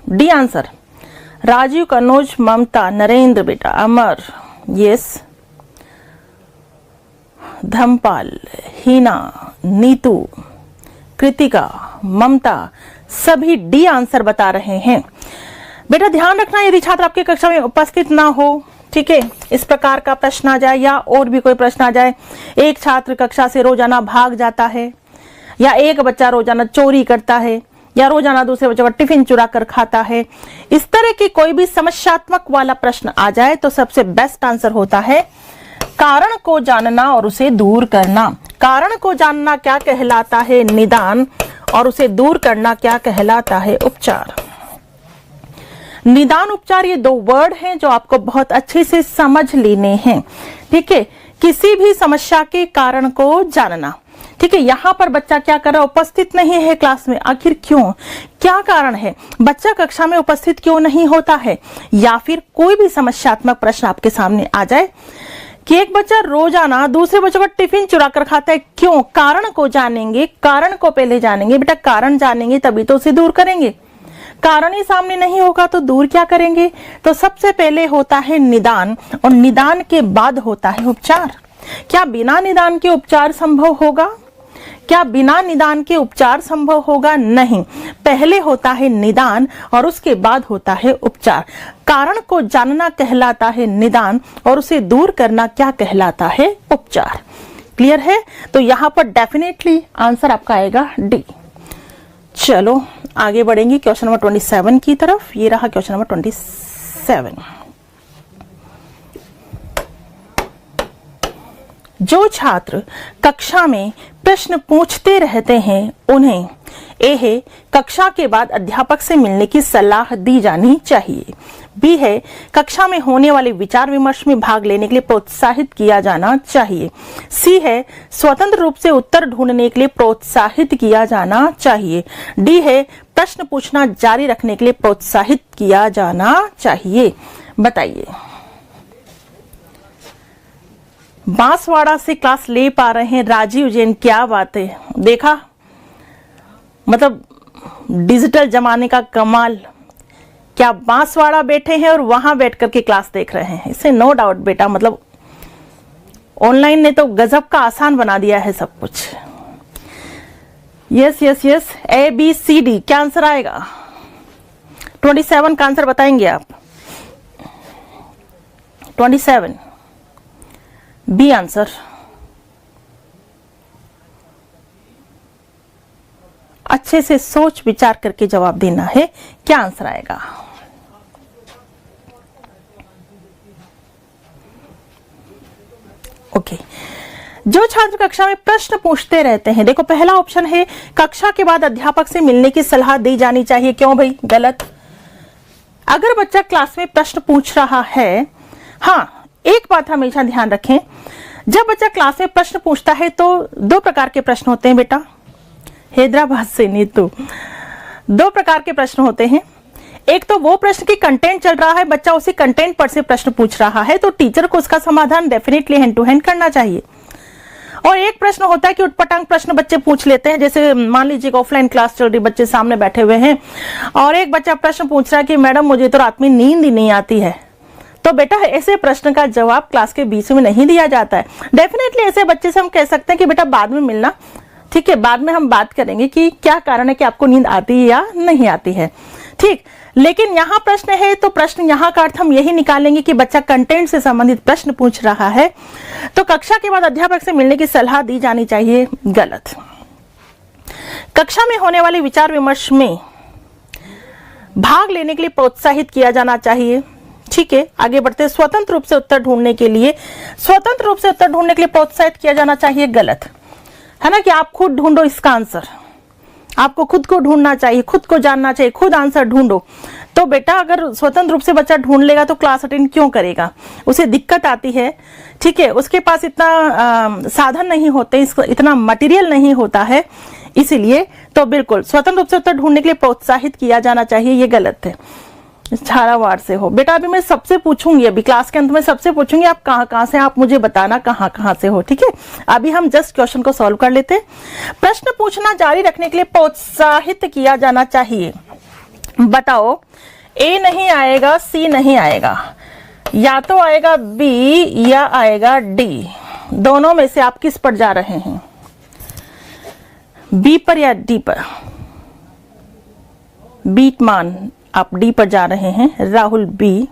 D answer. Rajeev, Kanoj, Mamta, Narendra बेटा, अमर, यस, धमपाल, हीना, नीतू, कृतिका, ममता, सभी डी आंसर बता रहे हैं। बेटा ध्यान रखना, यदि छात्र आपकी कक्षा में उपस्थित ना हो, ठीक है, इस प्रकार का प्रश्न आ जाए या और भी कोई प्रश्न आ जाए, एक छात्र कक्षा से रोजाना भाग जाता है, या एक बच्चा रोजाना चोरी करता है, या रोजाना दूसरे बच्चों का टिफिन चुरा कर खाता है, इस तरह की कोई भी समस्यात्मक वाला प्रश्न आ जाए तो सबसे बेस्ट आंसर होता है कारण को जानना और उसे दूर करना। कारण को जानना क्या कहलाता है? निदान, और उसे दूर करना क्या कहलाता है? उपचार। निदान, उपचार, ये दो वर्ड हैं जो आपको बहुत अच्छे से समझ लेने हैं। ठीक है, किसी भी समस्या के कारण को जानना। ठीक है, यहां पर बच्चा क्या कर रहा है? उपस्थित नहीं है क्लास में, आखिर क्यों? क्या कारण है? बच्चा कक्षा में उपस्थित क्यों नहीं होता है? या फिर कोई भी समस्यात्मक प्रश्न आपके सामने आ जाए कि एक बच्चा रोजाना दूसरे बच्चों का टिफिन चुरा कर खाता है, क्यों? कारण को जानेंगे, कारण को पहले जानेंगे। बेटा कारण जानेंगे तभी तो उसे दूर करेंगे, कारण ही सामने नहीं होगा तो दूर क्या करेंगे? तो सबसे पहले होता है निदान, और निदान के बाद होता है उपचार। क्या बिना निदान के उपचार संभव होगा? क्या बिना निदान के उपचार संभव होगा? नहीं, पहले होता है निदान और उसके बाद होता है उपचार। कारण को जानना कहलाता है निदान और उसे दूर करना क्या कहलाता है? उपचार। क्लियर है? तो यहां पर डेफिनेटली आंसर आपका आएगा डी। चलो आगे बढ़ेंगे क्वेश्चन नंबर 27 की तरफ। ये रहा क्वेश्चन नंबर 27। जो छात्र कक्षा में प्रश्न पूछते रहते हैं उन्हें ए है कक्षा के बाद अध्यापक से मिलने की सलाह दी जानी चाहिए, बी है कक्षा में होने वाले विचार विमर्श में भाग लेने के लिए प्रोत्साहित किया जाना चाहिए, सी है स्वतंत्र रूप से उत्तर ढूंढने के लिए प्रोत्साहित किया जाना चाहिए, डी है प्रश्न पूछना जारी रखने के लिए प्रोत्साहित किया जाना चाहिए। बताइए। बांसवाड़ा से क्लास ले पा रहे हैं राजीव जैन, क्या बात है। देखा, मतलब डिजिटल जमाने का कमाल। क्या बांसवाड़ा बैठे हैं और वहां बैठ करके क्लास देख रहे हैं, इससे नो डाउट बेटा, मतलब ऑनलाइन ने तो गजब का आसान बना दिया है सब कुछ। Yes yes yes, A B C D क्या आंसर आएगा? 27 का आंसर बताएंगे आप? 27 बी आंसर। अच्छे से सोच विचार करके जवाब देना है। क्या आंसर आएगा? ओके। जो छात्र कक्षा में प्रश्न पूछते रहते हैं, देखो पहला ऑप्शन है कक्षा के बाद अध्यापक से मिलने की सलाह दी जानी चाहिए। क्यों भाई? गलत। अगर बच्चा क्लास में प्रश्न पूछ रहा है, हाँ एक बात हमेशा ध्यान रखें, जब बच्चा क्लास में प्रश्न पूछता है तो दो प्रकार के प्रश्न होते हैं बेटा। हैदराबाद से नीतू, दो प्रकार के प्रश्न होते हैं। एक तो वो प्रश्न की कंटेंट चल रहा है, बच्चा उसी कंटेंट पर से प्रश्न पूछ रहा है, तो टीचर को उसका समाधान डेफिनेटली हैंड टू हैंड करना चाहिए। और एक प्रश्न होता है कि उटपटांग प्रश्न बच्चे पूछ लेते हैं, जैसे मान लीजिए ऑफलाइन क्लास चल रही, बच्चे सामने बैठे हुए हैं और एक बच्चा प्रश्न पूछ रहा है कि मैडम मुझे तो रात में नींद ही नहीं आती है। तो बेटा ऐसे प्रश्न का जवाब क्लास के बीच में नहीं दिया जाता है। डेफिनेटली ऐसे बच्चे से हम कह सकते हैं कि बेटा बाद में मिलना, ठीक है, बाद में हम बात करेंगे कि क्या कारण है कि आपको नींद आती है या नहीं आती है, ठीक। लेकिन यहाँ प्रश्न है तो प्रश्न यहाँ का अर्थ हम यही निकालेंगे कि बच्चा कंटेंट से संबंधित प्रश्न पूछ रहा है, तो कक्षा के बाद अध्यापक से मिलने की सलाह दी जानी चाहिए। गलत। कक्षा में होने वाले विचार विमर्श में भाग लेने के लिए प्रोत्साहित किया जाना चाहिए। ठीक है, आगे बढ़ते। स्वतंत्र रूप से उत्तर ढूंढने के लिए, स्वतंत्र रूप से उत्तर ढूंढने के लिए प्रोत्साहित किया जाना चाहिए। गलत है ना, कि आप खुद ढूंढो इसका आंसर, आपको खुद को ढूंढना चाहिए, खुद को जानना चाहिए, खुद आंसर ढूंढो। तो बेटा अगर स्वतंत्र रूप से बच्चा ढूंढ लेगा तो क्लास अटेंड क्यों करेगा? उसे दिक्कत आती है, ठीक है, उसके पास इतना साधन नहीं होते, इतना मटेरियल नहीं होता है, इसीलिए तो बिल्कुल स्वतंत्र रूप से उत्तर ढूंढने के लिए प्रोत्साहित किया जाना चाहिए। ये गलत है। झालावाड़ से हो बेटा, अभी मैं सबसे पूछूंगी, अभी क्लास के अंत में सबसे पूछूंगी आप कहाँ से, आप मुझे बताना कहाँ से हो, ठीक है। अभी हम जस्ट क्वेश्चन को सॉल्व कर लेते हैं। प्रश्न पूछना जारी रखने के लिए प्रोत्साहित किया जाना चाहिए। बताओ, ए नहीं आएगा, सी नहीं आएगा, या तो आएगा बी या आएगा डी, दोनों में से आप किस पर जा रहे हैं? बी पर या डी पर? बीट मान आप डी पर जा रहे हैं। राहुल बी,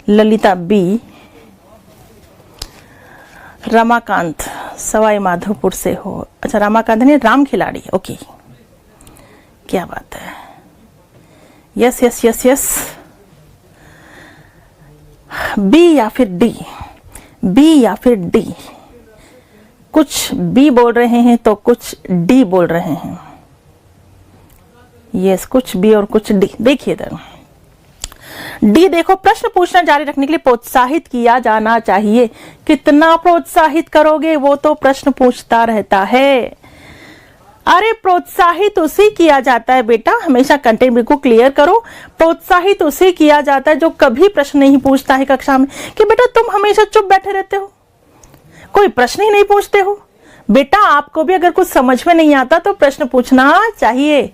ललिता बी, रमाकांत सवाई माधोपुर से हो। अच्छा, रमाकांत ने राम खिलाड़ी, ओके, क्या बात है। Yes yes yes yes, B या फिर डी, बी या फिर डी। कुछ बी बोल रहे हैं तो कुछ डी बोल रहे हैं। यस, कुछ बी और कुछ डी। देखिए इधर डी, देखो प्रश्न पूछना जारी रखने के लिए प्रोत्साहित किया जाना चाहिए। कितना प्रोत्साहित करोगे, वो तो प्रश्न पूछता रहता है। अरे प्रोत्साहित उसे किया जाता है बेटा, हमेशा कंटेंट बिल्कुल क्लियर करो। प्रोत्साहित उसे किया जाता है जो कभी प्रश्न नहीं पूछता है कक्षा में, कि बेटा तुम हमेशा चुप बैठे रहते हो, कोई प्रश्न ही नहीं पूछते हो। बेटा आपको भी अगर कुछ समझ में नहीं आता तो प्रश्न पूछना चाहिए।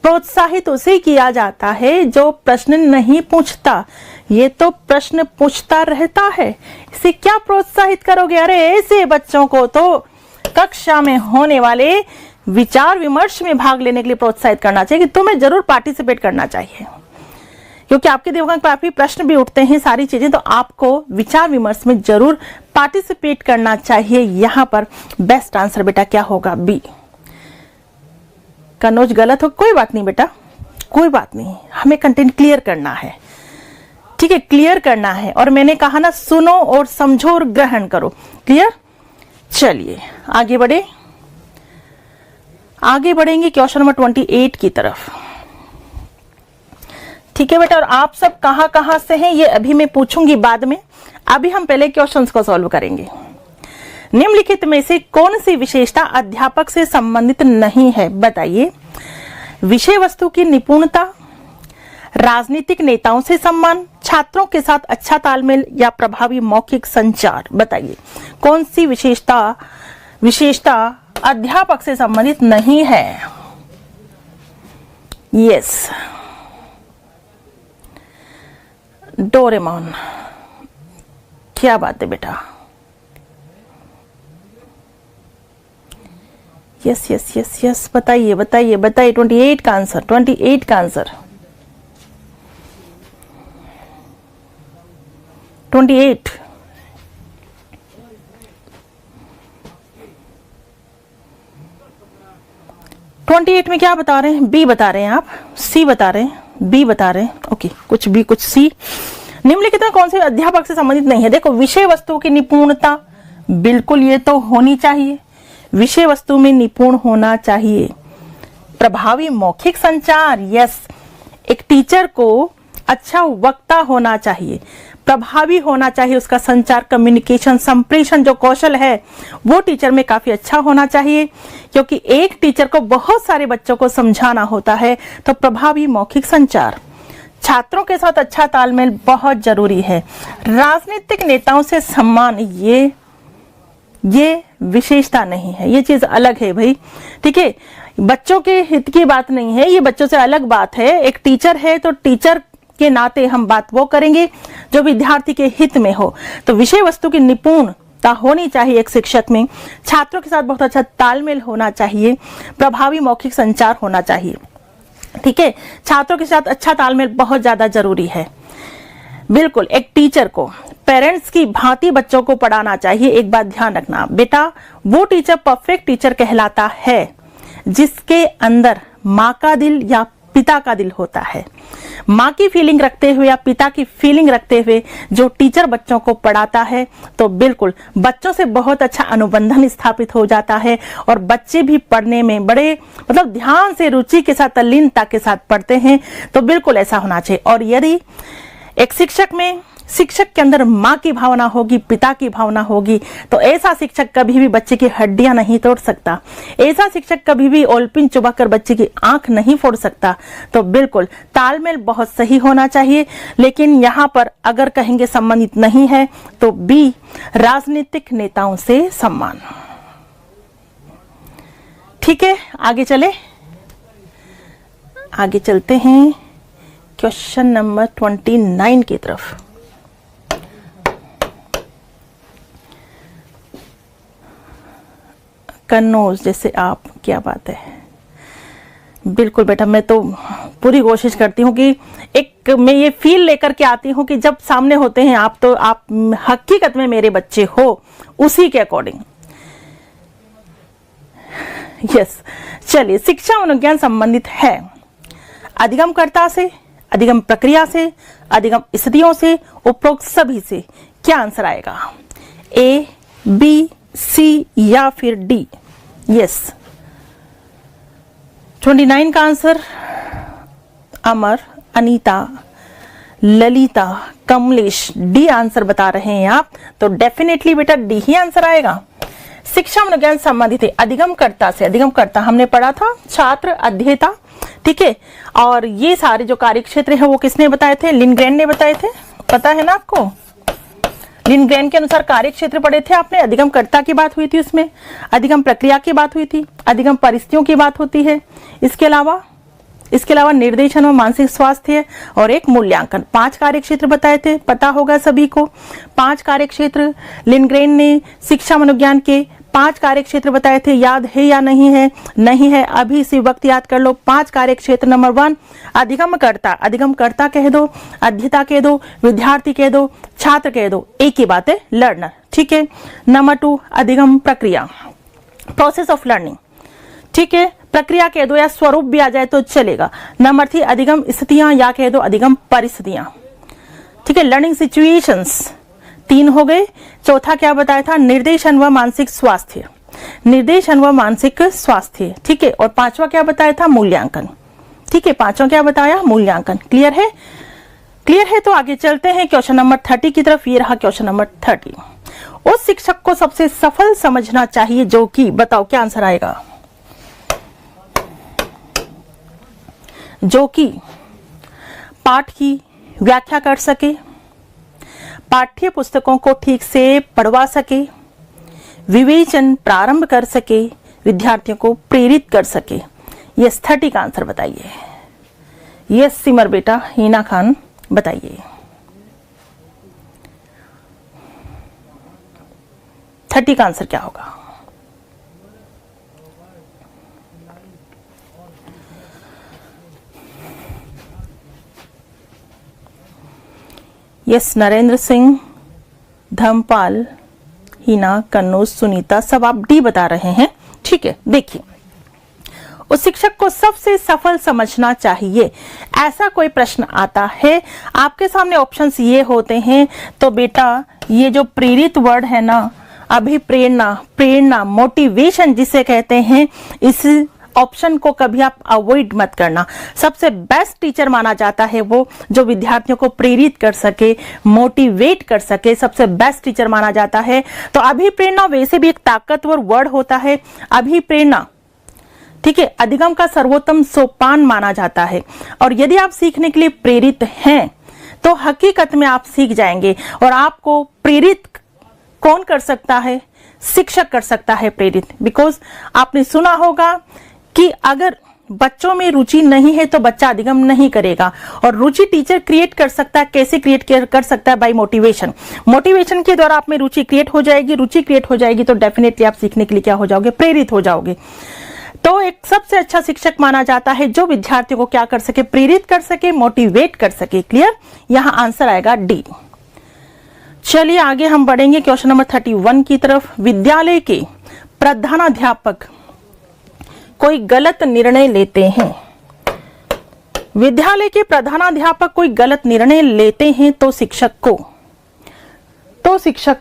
प्रोत्साहित उसे किया जाता है जो प्रश्न नहीं पूछता, ये तो प्रश्न पूछता रहता है, इसे क्या प्रोत्साहित करोगे? अरे ऐसे बच्चों को तो कक्षा में होने वाले विचार विमर्श में भाग लेने के लिए प्रोत्साहित करना चाहिए, कि तुम्हें जरूर पार्टिसिपेट करना चाहिए, क्योंकि आपके दिमाग में काफी प्रश्न भी उठते हैं, सारी चीजें, तो आपको विचार विमर्श में जरूर पार्टिसिपेट करना चाहिए। यहाँ पर बेस्ट आंसर बेटा क्या होगा? बी। कनौज गलत हो, कोई बात नहीं बेटा, कोई बात नहीं, हमें कंटेंट क्लियर करना है, ठीक है, क्लियर करना है। और मैंने कहा ना, सुनो और समझो और ग्रहण करो। क्लियर? चलिए आगे बढ़े, आगे बढ़ेंगे क्वेश्चन नंबर 28 की तरफ। ठीक है बेटा, और आप सब कहां से हैं ये अभी मैं पूछूंगी बाद में, अभी हम पहले क्वेश्चंस को सॉल्व करेंगे। निम्नलिखित में से कौन सी विशेषता अध्यापक से संबंधित नहीं है? बताइए। विषय वस्तु की निपुणता, राजनीतिक नेताओं से सम्मान, छात्रों के साथ अच्छा तालमेल, या प्रभावी मौखिक संचार। बताइए कौन सी विशेषता अध्यापक से संबंधित नहीं है? यस, डोरेमोन, क्या बात है बेटा। यस यस यस यस, बताइए बताइए बताइए। 28 का आंसर, 28 का आंसर, 28। 28 में क्या बता रहे हैं? बी बता रहे हैं आप, सी बता रहे हैं, बी बता रहे हैं। ओके, कुछ बी कुछ सी। निम्नलिखित में कौन से अध्यापक से संबंधित नहीं है? देखो, विषय वस्तु की निपुणता, बिल्कुल ये तो होनी चाहिए, विषय वस्तु में निपुण होना चाहिए। प्रभावी मौखिक संचार, यस, एक टीचर को अच्छा वक्ता होना चाहिए, प्रभावी होना चाहिए, उसका संचार, कम्युनिकेशन, संप्रेषण जो कौशल है वो टीचर में काफी अच्छा होना चाहिए, क्योंकि एक टीचर को बहुत सारे बच्चों को समझाना होता है। तो प्रभावी मौखिक संचार, छात्रों के साथ अच्छा तालमेल बहुत जरूरी है। राजनीतिक नेताओं से सम्मान, ये विशेषता नहीं है, ये चीज अलग है भाई, ठीक है। बच्चों के हित की बात नहीं है, ये बच्चों से अलग बात है। एक टीचर है तो टीचर के नाते हम बात वो करेंगे जो विद्यार्थी के हित में हो। तो विषय वस्तु की निपुणता होनी चाहिए एक शिक्षक में, छात्रों के साथ बहुत अच्छा तालमेल होना चाहिए, प्रभावी मौखिक संचार होना चाहिए, ठीक है। छात्रों के साथ अच्छा तालमेल बहुत ज्यादा जरूरी है। बिल्कुल, एक टीचर को पेरेंट्स की भांति बच्चों को पढ़ाना चाहिए। एक बात ध्यान रखना बेटा, वो टीचर परफेक्ट टीचर कहलाता है जिसके अंदर माँ का दिल या पिता का दिल होता है। माँ की फीलिंग रखते हुए या पिता की फीलिंग रखते हुए जो टीचर बच्चों को पढ़ाता है, तो बिल्कुल बच्चों से बहुत अच्छा अनुबंधन स्थापित हो जाता है और बच्चे भी पढ़ने में बड़े मतलब ध्यान से, रुचि के साथ, तल्लीनता के साथ पढ़ते हैं। तो बिल्कुल ऐसा होना चाहिए। और यदि एक शिक्षक के अंदर माँ की भावना होगी, पिता की भावना होगी, तो ऐसा शिक्षक कभी भी बच्चे की हड्डियां नहीं तोड़ सकता, ऐसा शिक्षक कभी भी ओलपिन चुबाकर बच्चे की आंख नहीं फोड़ सकता। तो बिल्कुल तालमेल बहुत सही होना चाहिए। लेकिन यहाँ पर अगर कहेंगे संबंधित नहीं है तो बी, राजनीतिक नेताओं से सम्मान। ठीक है, आगे चलते हैं क्वेश्चन नंबर 29 की तरफ। कन्नौज जैसे आप, क्या बात है। बिल्कुल बेटा, मैं तो पूरी कोशिश करती हूँ कि एक मैं ये फील लेकर के आती हूँ कि जब सामने होते हैं आप, तो आप हकीकत में मेरे बच्चे हो, उसी के अकॉर्डिंग। यस, चलिए, शिक्षा मनोविज्ञान संबंधित है अधिगमकर्ता से, अधिगम प्रक्रिया से, अधिगम स्थितियों से, उपरोक्त सभी से। क्या आंसर आएगा? ए, बी, सी या फिर डी? यस, 29 का आंसर अमर, अनीता, ललिता, कमलेश डी आंसर बता रहे हैं आप। तो डेफिनेटली बेटा डी ही आंसर आएगा। शिक्षा मनोविज्ञान संबंधित है अधिगमकर्ता से। अधिगमकर्ता हमने पढ़ा था, छात्र, अध्येता, ठीक है। और ये सारे जो कार्य क्षेत्र है वो किसने बताए थे? लिंडग्रेन ने बताए थे, पता है ना आपको। लिंडग्रेन के अनुसार कार्य क्षेत्र पढ़े थे आपने। अधिगमकर्ता की बात हुई थी, उसमें अधिगम प्रक्रिया की बात हुई थी, अधिगम परिस्थितियों की बात होती है, इसके अलावा निर्देशन और मानसिक स्वास्थ्य और एक मूल्यांकन। 5 कार्य क्षेत्र बताए थे, पता होगा सभी को। 5 कार्य क्षेत्र लिंडग्रेन ने शिक्षा मनोविज्ञान के 5 कार्य क्षेत्र बताए थे। याद है या नहीं है? नहीं है, अभी इसी वक्त याद कर लो। 5 कार्य क्षेत्र। नंबर 1 अधिगमकर्ता, अधिगमकर्ता कह दो, अध्येता कह दो, विद्यार्थी कह दो, छात्र कह दो, एक ही बात है, लर्नर, ठीक है। नंबर 2 अधिगम प्रक्रिया, प्रोसेस ऑफ लर्निंग, ठीक है, प्रक्रिया कह दो या स्वरूप भी आ जाए तो चलेगा। नंबर 3 अधिगम स्थितियां या कह दो अधिगम परिस्थितियां, ठीक है, लर्निंग सिचुएशंस। 3 हो गए। चौथा क्या बताया था? निर्देशन व मानसिक स्वास्थ्य, निर्देशन व मानसिक स्वास्थ्य, ठीक है। और 5वां क्या बताया था? मूल्यांकन, ठीक है। 5वां क्या बताया? मूल्यांकन। क्लियर है? क्लियर है। तो आगे चलते हैं क्वेश्चन नंबर 30 की तरफ। ये रहा क्वेश्चन नंबर 30। उस शिक्षक को सबसे सफल समझना चाहिए जो कि, बताओ क्या आंसर आएगा? जो कि पाठ की व्याख्या कर सके, पाठ्य पुस्तकों को ठीक से पढ़वा सके, विवेचन प्रारंभ कर सके, विद्यार्थियों को प्रेरित कर सके। यस, 30 का आंसर बताइए। यस सिमर बेटा, हिना खान बताइए। 30 का आंसर क्या होगा? यस, नरेंद्र सिंह, धर्मपाल, हिना, कन्नौज, सुनीता, सब आप डी बता रहे हैं, ठीक है। देखिए, उस शिक्षक को सबसे सफल समझना चाहिए। ऐसा कोई प्रश्न आता है, आपके सामने ऑप्शंस ये होते हैं, तो बेटा ये जो प्रेरित वर्ड है ना, अभिप्रेरणा, प्रेरणा, मोटिवेशन जिसे कहते हैं, इस ऑप्शन को कभी आप अवॉइड मत करना। सबसे बेस्ट टीचर माना जाता है वो जो विद्यार्थियों को प्रेरित कर सके, मोटिवेट कर सके, सबसे बेस्ट टीचर माना जाता है। तो अभिप्रेरणा वैसे भी एक ताकतवर वर्ड होता है। अभिप्रेरणा, ठीक है, अधिगम का सर्वोत्तम सोपान माना जाता है। और यदि आप सीखने के लिए प्रेरित हैं तो हकीकत में आप सीख जाएंगे। और आपको प्रेरित कौन कर सकता है? शिक्षक कर सकता है प्रेरित। बिकॉज आपने सुना होगा कि अगर बच्चों में रुचि नहीं है तो बच्चा अधिगम नहीं करेगा। और रुचि टीचर क्रिएट कर सकता है। कैसे क्रिएट कर सकता है? Bye motivation. मोटिवेशन के द्वारा आप में रुचि क्रिएट हो जाएगी। रुचि क्रिएट हो जाएगी तो डेफिनेटली आप सीखने के लिए क्या हो जाओगे? प्रेरित हो जाओगे। तो एक सबसे अच्छा शिक्षक माना जाता है जो विद्यार्थियों को क्या कर सके? प्रेरित कर सके, मोटिवेट कर सके। क्लियर? यहां आंसर आएगा डी। चलिए आगे हम बढ़ेंगे क्वेश्चन नंबर 31 की तरफ। विद्यालय के प्रधानाध्यापक कोई गलत निर्णय लेते हैं। विद्यालय के प्रधानाध्यापक कोई गलत निर्णय लेते हैं तो शिक्षक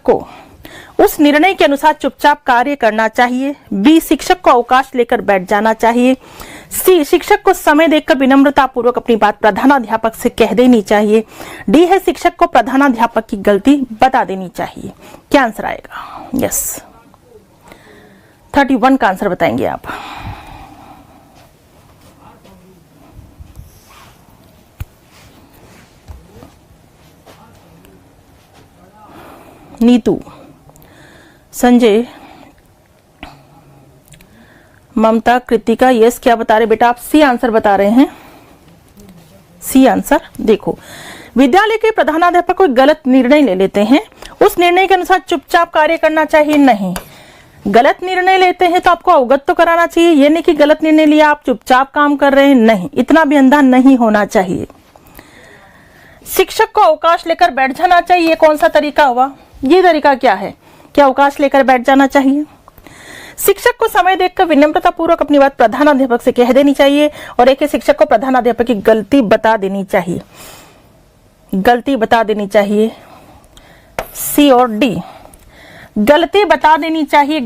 को उस निर्णय के अनुसार चुपचाप कार्य करना चाहिए। बी, शिक्षक को अवकाश लेकर बैठ जाना चाहिए। सी, शिक्षक को समय देकर विनम्रता पूर्वक अपनी बात प्रधानाध्यापक से कह देनी चाहिए। डी है, शिक्षक को प्रधानाध्यापक की गलती बता देनी चाहिए। क्या आंसर आएगा? यस, 31 का आंसर बताएंगे आप। नीतू, संजय, ममता, कृतिका, यस क्या बता रहे बेटा? आप सी आंसर बता रहे हैं। सी आंसर देखो, विद्यालय के प्रधानाध्यापक कोई गलत निर्णय ले लेते हैं, उस निर्णय के अनुसार चुपचाप कार्य करना चाहिए। नहीं, गलत निर्णय लेते हैं तो आपको अवगत तो कराना चाहिए। ये नहीं कि गलत निर्णय लिया आप चुपचाप काम कर रहे हैं। नहीं, इतना भी अंधा नहीं होना चाहिए। शिक्षक को अवकाश लेकर बैठ जाना चाहिए। कौन सा तरीका हुआ? ये तरीका क्या है? क्या अवकाश लेकर बैठ जाना चाहिए? शिक्षक को समय देकर विनम्रता पूर्वक अपनी बात प्रधानाध्यापक से कह देनी चाहिए। और एक शिक्षक को प्रधानाध्यापक की गलती बता देनी चाहिए। गलती बता देनी चाहिए। सी और डी, गलती बता देनी चाहिए।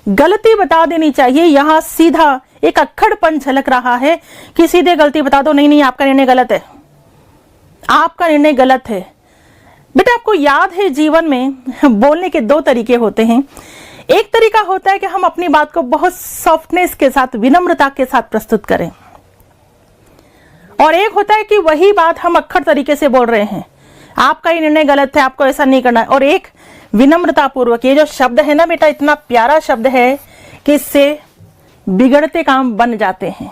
गलती बता देनी चाहिए। यहां सीधा एक अक्खड़पन झलक रहा है कि सीधे गलती बता दो। नहीं, आपका निर्णय गलत है, आपका निर्णय गलत है। बेटा आपको याद है जीवन में बोलने के दो तरीके होते हैं। एक तरीका होता है कि हम अपनी बात को बहुत सॉफ्टनेस के साथ, विनम्रता के साथ प्रस्तुत करें। और एक होता है कि वही बात हम अक्खड़ तरीके से बोल रहे हैं, आपका ये निर्णय गलत है, आपको ऐसा नहीं करना है। और एक विनम्रता पूर्वक, ये जो शब्द है ना बेटा, इतना प्यारा शब्द है कि इससे बिगड़ते काम बन जाते हैं,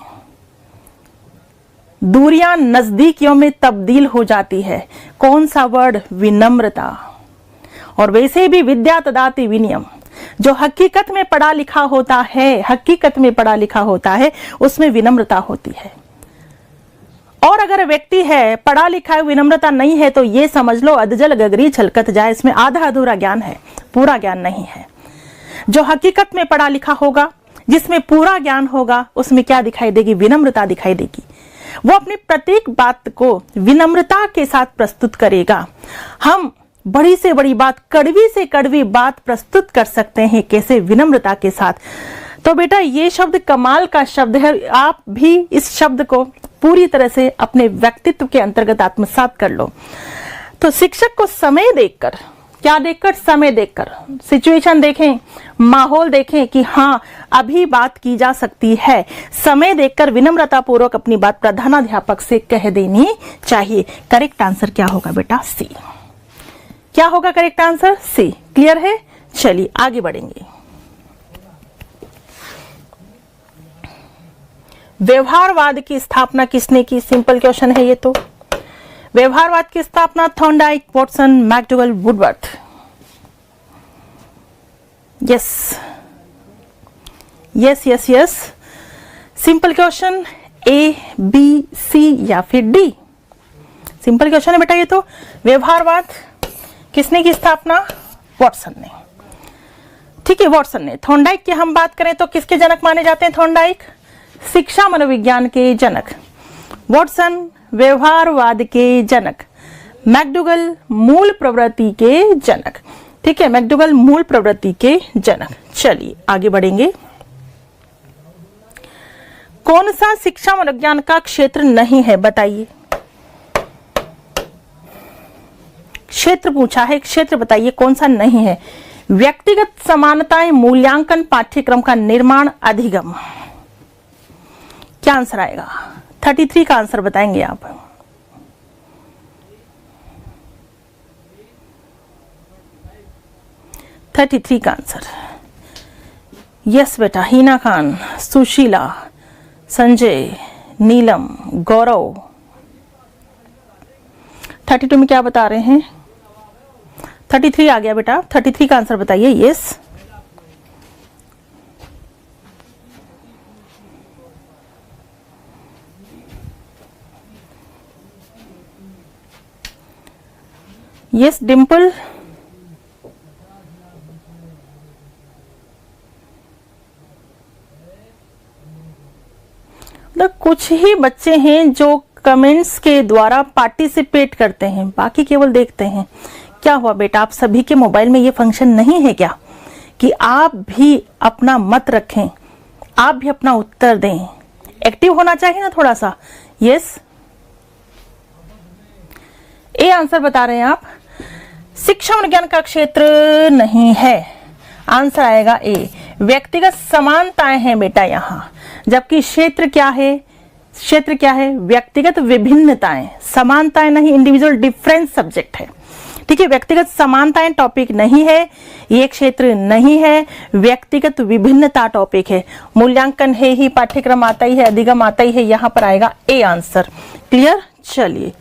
दूरियां नजदीकियों में तब्दील हो जाती है। कौन सा वर्ड? विनम्रता। और वैसे भी विद्या तदाति विनयम, जो हकीकत में पढ़ा लिखा होता है, हकीकत में पढ़ा लिखा होता है, उसमें विनम्रता होती है। और अगर व्यक्ति है पढ़ा लिखा है, विनम्रता नहीं है, तो ये समझ लो अधजल गगरी छलकत जाए। इसमें आधा अधूरा ज्ञान है, पूरा ज्ञान नहीं है। जो हकीकत में पढ़ा लिखा होगा, जिसमें पूरा ज्ञान होगा, उसमें क्या दिखाई देगी? विनम्रता दिखाई देगी। वो अपनी प्रत्येक बात को विनम्रता के साथ प्रस्तुत करेगा। हम बड़ी से बड़ी बात, कड़वी से कड़वी बात प्रस्तुत कर सकते हैं कैसे? विनम्रता के साथ। तो बेटा ये शब्द कमाल का शब्द है। आप भी इस शब्द को पूरी तरह से अपने व्यक्तित्व के अंतर्गत आत्मसात कर लो। तो शिक्षक को समय देखकर, क्या देखकर? समय देखकर, सिचुएशन देखें, माहौल देखें कि हाँ अभी बात की जा सकती है। समय देखकर विनम्रता पूर्वक अपनी बात प्रधानाध्यापक से कह देनी चाहिए। करेक्ट आंसर क्या होगा बेटा? सी। क्या होगा करेक्ट आंसर? सी। क्लियर है? चलिए आगे बढ़ेंगे। व्यवहारवाद की स्थापना किसने की? सिंपल क्वेश्चन है ये तो। व्यवहारवाद की स्थापना Thorndike, Watson, McDougall, Woodworth. Yes yes yes yes. Simple question, A, B, C या फिर डी। सिंपल क्वेश्चन है बेटा ये तो। व्यवहारवाद किसने की स्थापना? वॉटसन ने। ठीक है, वॉटसन ने। थॉर्नडाइक की हम बात करें तो किसके जनक माने जाते हैं थॉर्नडाइक? शिक्षा मनोविज्ञान के जनक। वॉटसन व्यवहारवाद के जनक। मैकडूगल मूल प्रवृत्ति के जनक। ठीक है, मैकडूगल मूल प्रवृत्ति के जनक। चलिए आगे बढ़ेंगे। कौन सा शिक्षा मनोविज्ञान का क्षेत्र नहीं है, बताइए। क्षेत्र पूछा है, क्षेत्र बताइए कौन सा नहीं है। व्यक्तिगत समानताएं, मूल्यांकन, पाठ्यक्रम का निर्माण, अधिगम। क्या आंसर आएगा? 33 का आंसर बताएंगे आप। थर्टी का आंसर। यस बेटा, हिना खान, सुशीला, संजय, नीलम, गौरव। 32 में क्या बता रहे हैं? 33 आ गया बेटा। 33 का आंसर बताइए। Yes, yes Dimple. कुछ ही बच्चे हैं जो कमेंट्स के द्वारा पार्टिसिपेट करते हैं, बाकी केवल देखते हैं। क्या हुआ बेटा, आप सभी के मोबाइल में ये फंक्शन नहीं है क्या कि आप भी अपना मत रखें, आप भी अपना उत्तर दें? एक्टिव होना चाहिए ना थोड़ा सा। यस, ए आंसर बता रहे हैं आप। शिक्षा विज्ञान का क्षेत्र नहीं है, आंसर आएगा ए। व्यक्तिगत समानताएं हैं बेटा यहाँ, जबकि क्षेत्र क्या है? क्षेत्र क्या है? व्यक्तिगत विभिन्नताएं, समानताएं नहीं, इंडिविजुअल डिफरेंस सब्जेक्ट है। ठीक है, व्यक्तिगत समानताएं टॉपिक नहीं है, ये क्षेत्र नहीं है। व्यक्तिगत विभिन्नता टॉपिक है। मूल्यांकन है ही, पाठ्यक्रम आता ही है, अधिगम आता ही है, यहां पर आएगा ए आंसर। क्लियर? चलिए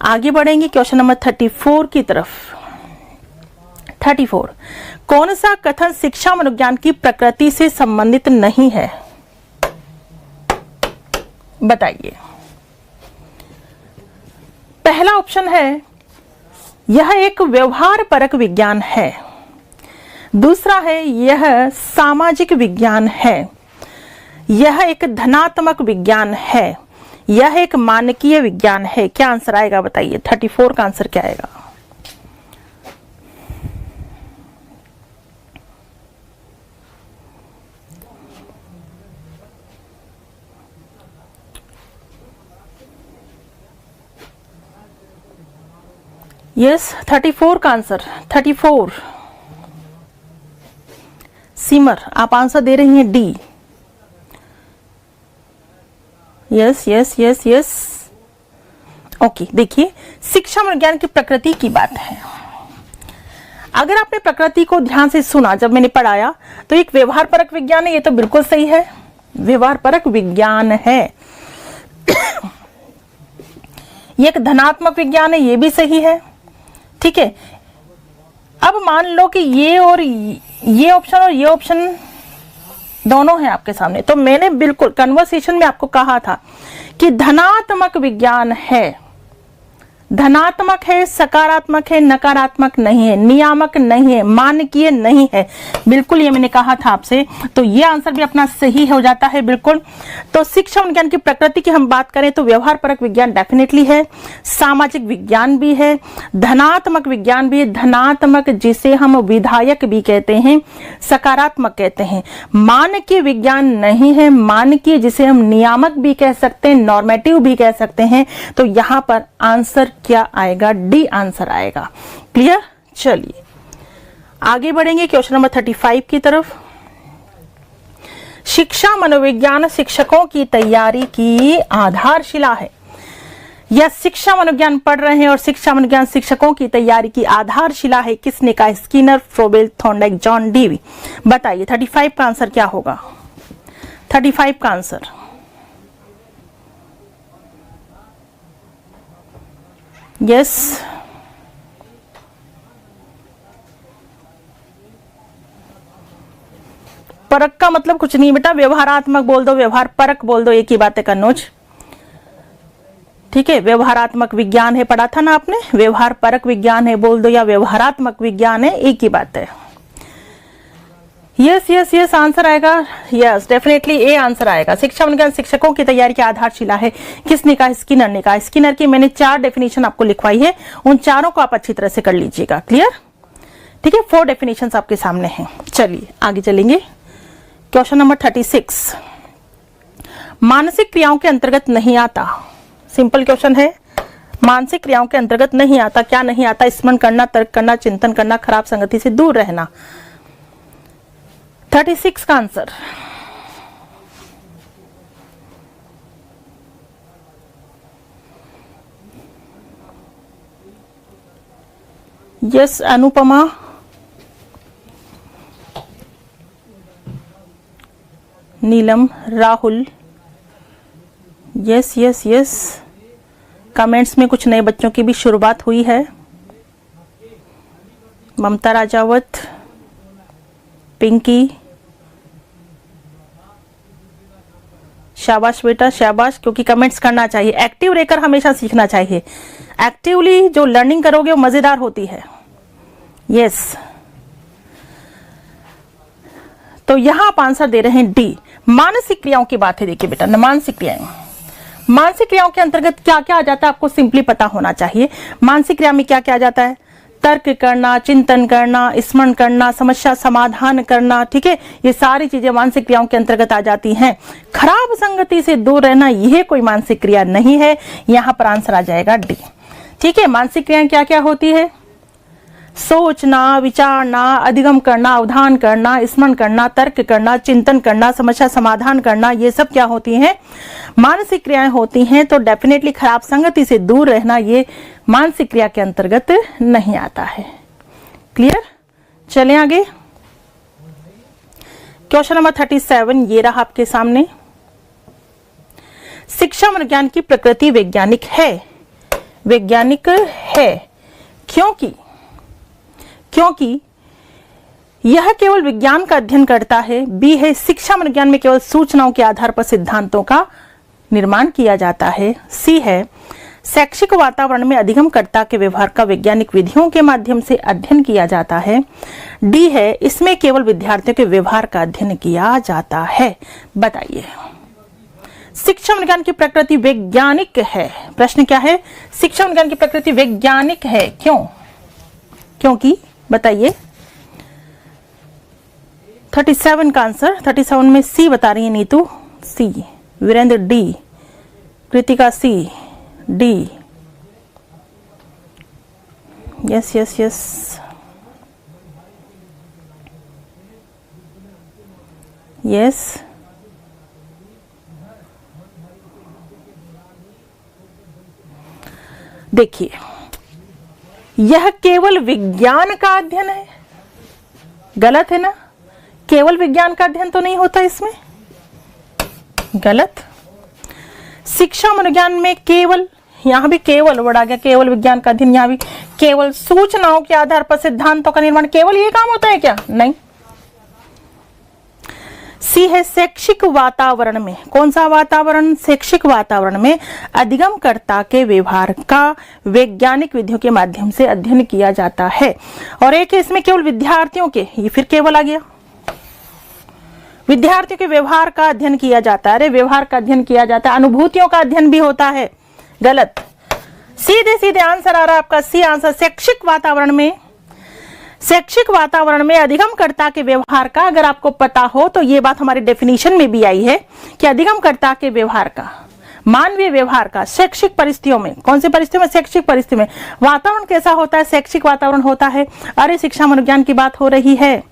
आगे बढ़ेंगे क्वेश्चन नंबर 34 की तरफ। 34, कौन सा कथन शिक्षा मनोविज्ञान की प्रकृति से संबंधित नहीं है, बताइए। पहला ऑप्शन है यह एक व्यवहार परक विज्ञान है। दूसरा है यह सामाजिक विज्ञान है। यह एक धनात्मक विज्ञान है। यह एक मानकीय विज्ञान है। क्या आंसर आएगा बताइए? 34 का आंसर क्या आएगा? यस, 34 का आंसर। 34। सिमर, आप आंसर दे रही हैं D. Yes yes yes yes, okay. देखिए, शिक्षा विज्ञान की प्रकृति की बात है। अगर आपने प्रकृति को ध्यान से सुना जब मैंने पढ़ाया, तो एक व्यवहार परक विज्ञान है, ये तो बिल्कुल सही है, व्यवहार परक विज्ञान है। ये एक धनात्मक विज्ञान है, ये भी सही है। ठीक है, अब मान लो कि ये और ये ऑप्शन और ये ऑप्शन दोनों हैं आपके सामने, तो मैंने बिल्कुल कन्वर्सेशन में आपको कहा था कि धनात्मक विज्ञान है। धनात्मक है, सकारात्मक है, नकारात्मक नहीं है, नियामक नहीं है, मानकीय नहीं है, बिल्कुल ये मैंने कहा था आपसे। तो ये आंसर भी अपना सही हो जाता है बिल्कुल। तो शिक्षा विज्ञान की प्रकृति की हम बात करें तो व्यवहार परक विज्ञान डेफिनेटली है, सामाजिक विज्ञान भी है, धनात्मक विज्ञान भी है, धनात्मक जिसे हम विधायक भी कहते हैं, सकारात्मक कहते हैं। मानकीय विज्ञान नहीं है, मानकीय जिसे हम नियामक भी कह सकते हैं, नॉर्मेटिव भी कह सकते हैं। तो यहां पर आंसर क्या आएगा? डी आंसर आएगा। क्लियर? चलिए आगे बढ़ेंगे क्वेश्चन नंबर 35 की तरफ। शिक्षा मनोविज्ञान शिक्षकों की तैयारी की आधारशिला है। या शिक्षा मनोविज्ञान पढ़ रहे हैं और शिक्षा मनोविज्ञान शिक्षकों की तैयारी की आधारशिला है, किसने कहा? Skinner, Froebel, Thorndike, John Dewey. बताइए 35 का आंसर क्या होगा? 35 का आंसर यस। परक का मतलब कुछ नहीं बेटा, व्यवहारात्मक बोल दो, व्यवहार परक बोल दो, एक ही बात है कन्नौज। ठीक है, व्यवहारात्मक विज्ञान है, पढ़ा था ना आपने, व्यवहार परक विज्ञान है बोल दो या व्यवहारात्मक विज्ञान है, एक ही बात है। यस यस यस आंसर आएगा, यस डेफिनेटली ए आंसर आएगा। शिक्षा मनोविज्ञान शिक्षकों की तैयारी की आधारशिला है। किसने कहा? स्किनर ने कहा। स्किनर की मैंने 4 डेफिनेशन आपको लिखवाई है, उन चारों को आप अच्छी तरह से कर लीजिएगा। क्लियर? ठीक है, 4 डेफिनेशंस आपके सामने हैं। चलिए आगे चलेंगे। क्वेश्चन नंबर 36, मानसिक क्रियाओं के अंतर्गत नहीं आता। सिंपल क्वेश्चन है, मानसिक क्रियाओं के अंतर्गत नहीं आता। क्या नहीं आता? स्मरण करना, तर्क करना, चिंतन करना, खराब संगति से दूर रहना। 36 का answer yes Anupama, Neelam, Rahul, yes yes yes. Comments में कुछ नए बच्चों की भी शुरुआत हुई है। ममता राजावत, पिंकी, शाबाश बेटा शाबाश, क्योंकि कमेंट्स करना चाहिए। एक्टिव रहकर हमेशा सीखना चाहिए। एक्टिवली जो लर्निंग करोगे वो मजेदार होती है। यस, तो यहां आप आंसर दे रहे हैं डी। मानसिक क्रियाओं की बात है। देखिए बेटा, मानसिक क्रियाएं, मानसिक क्रियाओं के अंतर्गत क्या क्या आ जाता है आपको सिंपली पता होना चाहिए। मानसिक क्रिया में क्या क्या आ जाता है? तर्क करना, चिंतन करना, स्मरण करना, समस्या समाधान करना। ठीक है, ये सारी चीजें मानसिक क्रियाओं के अंतर्गत आ जाती हैं। खराब संगति से दूर रहना यह कोई मानसिक क्रिया नहीं है। यहां पर आंसर आ जाएगा डी। ठीक है, मानसिक क्रियाएं क्या क्या होती है? सोचना, विचारना, अधिगम करना, अवधान करना, स्मरण करना, तर्क करना, चिंतन करना, समस्या समाधान करना, ये सब क्या होती हैं? मानसिक क्रियाएं होती हैं। तो डेफिनेटली खराब संगति से दूर रहना ये मानसिक क्रिया के अंतर्गत नहीं आता है। क्लियर? चलें आगे। क्वेश्चन नंबर 37 ये रहा आपके सामने। शिक्षा मनोविज्ञान की प्रकृति वैज्ञानिक है। वैज्ञानिक है क्योंकि यह केवल विज्ञान का अध्ययन करता है। बी है, शिक्षा मनोविज्ञान में केवल सूचनाओं के आधार पर सिद्धांतों का निर्माण किया जाता है। सी है, शैक्षिक वातावरण में अधिगमकर्ता के व्यवहार का वैज्ञानिक विधियों के माध्यम से अध्ययन किया जाता है। डी है, इसमें केवल विद्यार्थियों के व्यवहार का अध्ययन किया जाता है। बताइए, शिक्षा मनोविज्ञान की प्रकृति वैज्ञानिक है। प्रश्न क्या है? शिक्षा मनोविज्ञान की प्रकृति वैज्ञानिक है, क्योंकि बताइए। 37 का आंसर, 37 में सी बता रही है Neetu, C. Virendra D, Kritika C, D. Yes yes yes, yes. देखिए, यह केवल विज्ञान का अध्ययन है। गलत है ना? केवल विज्ञान का अध्ययन तो नहीं होता इसमें। गलत। शिक्षा मनोविज्ञान में केवल, यहां भी केवल वर्ड आ गया, केवल विज्ञान का अध्ययन। यहां भी केवल सूचनाओं के आधार पर सिद्धांतों का निर्माण, केवल ये काम होता है क्या? नहीं। सी है, शैक्षिक वातावरण में। कौन सा वातावरण? शैक्षिक वातावरण में अधिगमकर्ता के व्यवहार का वैज्ञानिक विधियों के माध्यम से अध्ययन किया जाता है। और एक है इसमें केवल विद्यार्थियों के, ये फिर केवल आ गया। विद्यार्थियों के व्यवहार का अध्ययन किया जाता है। अरे व्यवहार का अध्ययन किया जाता है, अनुभूतियों का अध्ययन भी होता है। गलत। सीधे सीधे आंसर आ रहा है आपका सी आंसर। शैक्षिक वातावरण में अधिगमकर्ता के व्यवहार का, अगर आपको पता हो तो ये बात हमारी डेफिनेशन में भी आई है कि अधिगमकर्ता के व्यवहार का, मानवीय व्यवहार का शैक्षिक परिस्थितियों में। कौन सी परिस्थितियों में? शैक्षिक परिस्थिति में। वातावरण कैसा होता है? शैक्षिक वातावरण होता है। अरे शिक्षा मनोविज्ञान की बात हो रही है,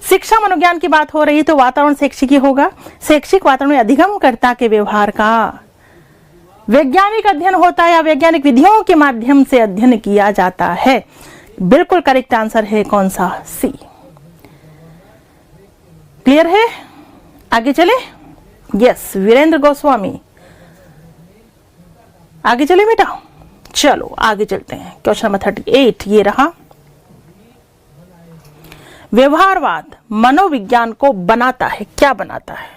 शिक्षा मनोविज्ञान की बात हो रही है, तो वातावरण शैक्षिक ही होगा। शैक्षिक वातावरण में अधिगमकर्ता के व्यवहार का वैज्ञानिक अध्ययन होता है या वैज्ञानिक विधियों के माध्यम से अध्ययन किया जाता है। बिल्कुल करेक्ट आंसर है कौन सा? सी। क्लियर है? आगे चले। यस, वीरेंद्र गोस्वामी। आगे चले बेटा, चलो आगे चलते हैं। क्वेश्चन नंबर 38 ये रहा। व्यवहारवाद मनोविज्ञान को बनाता है। क्या बनाता है?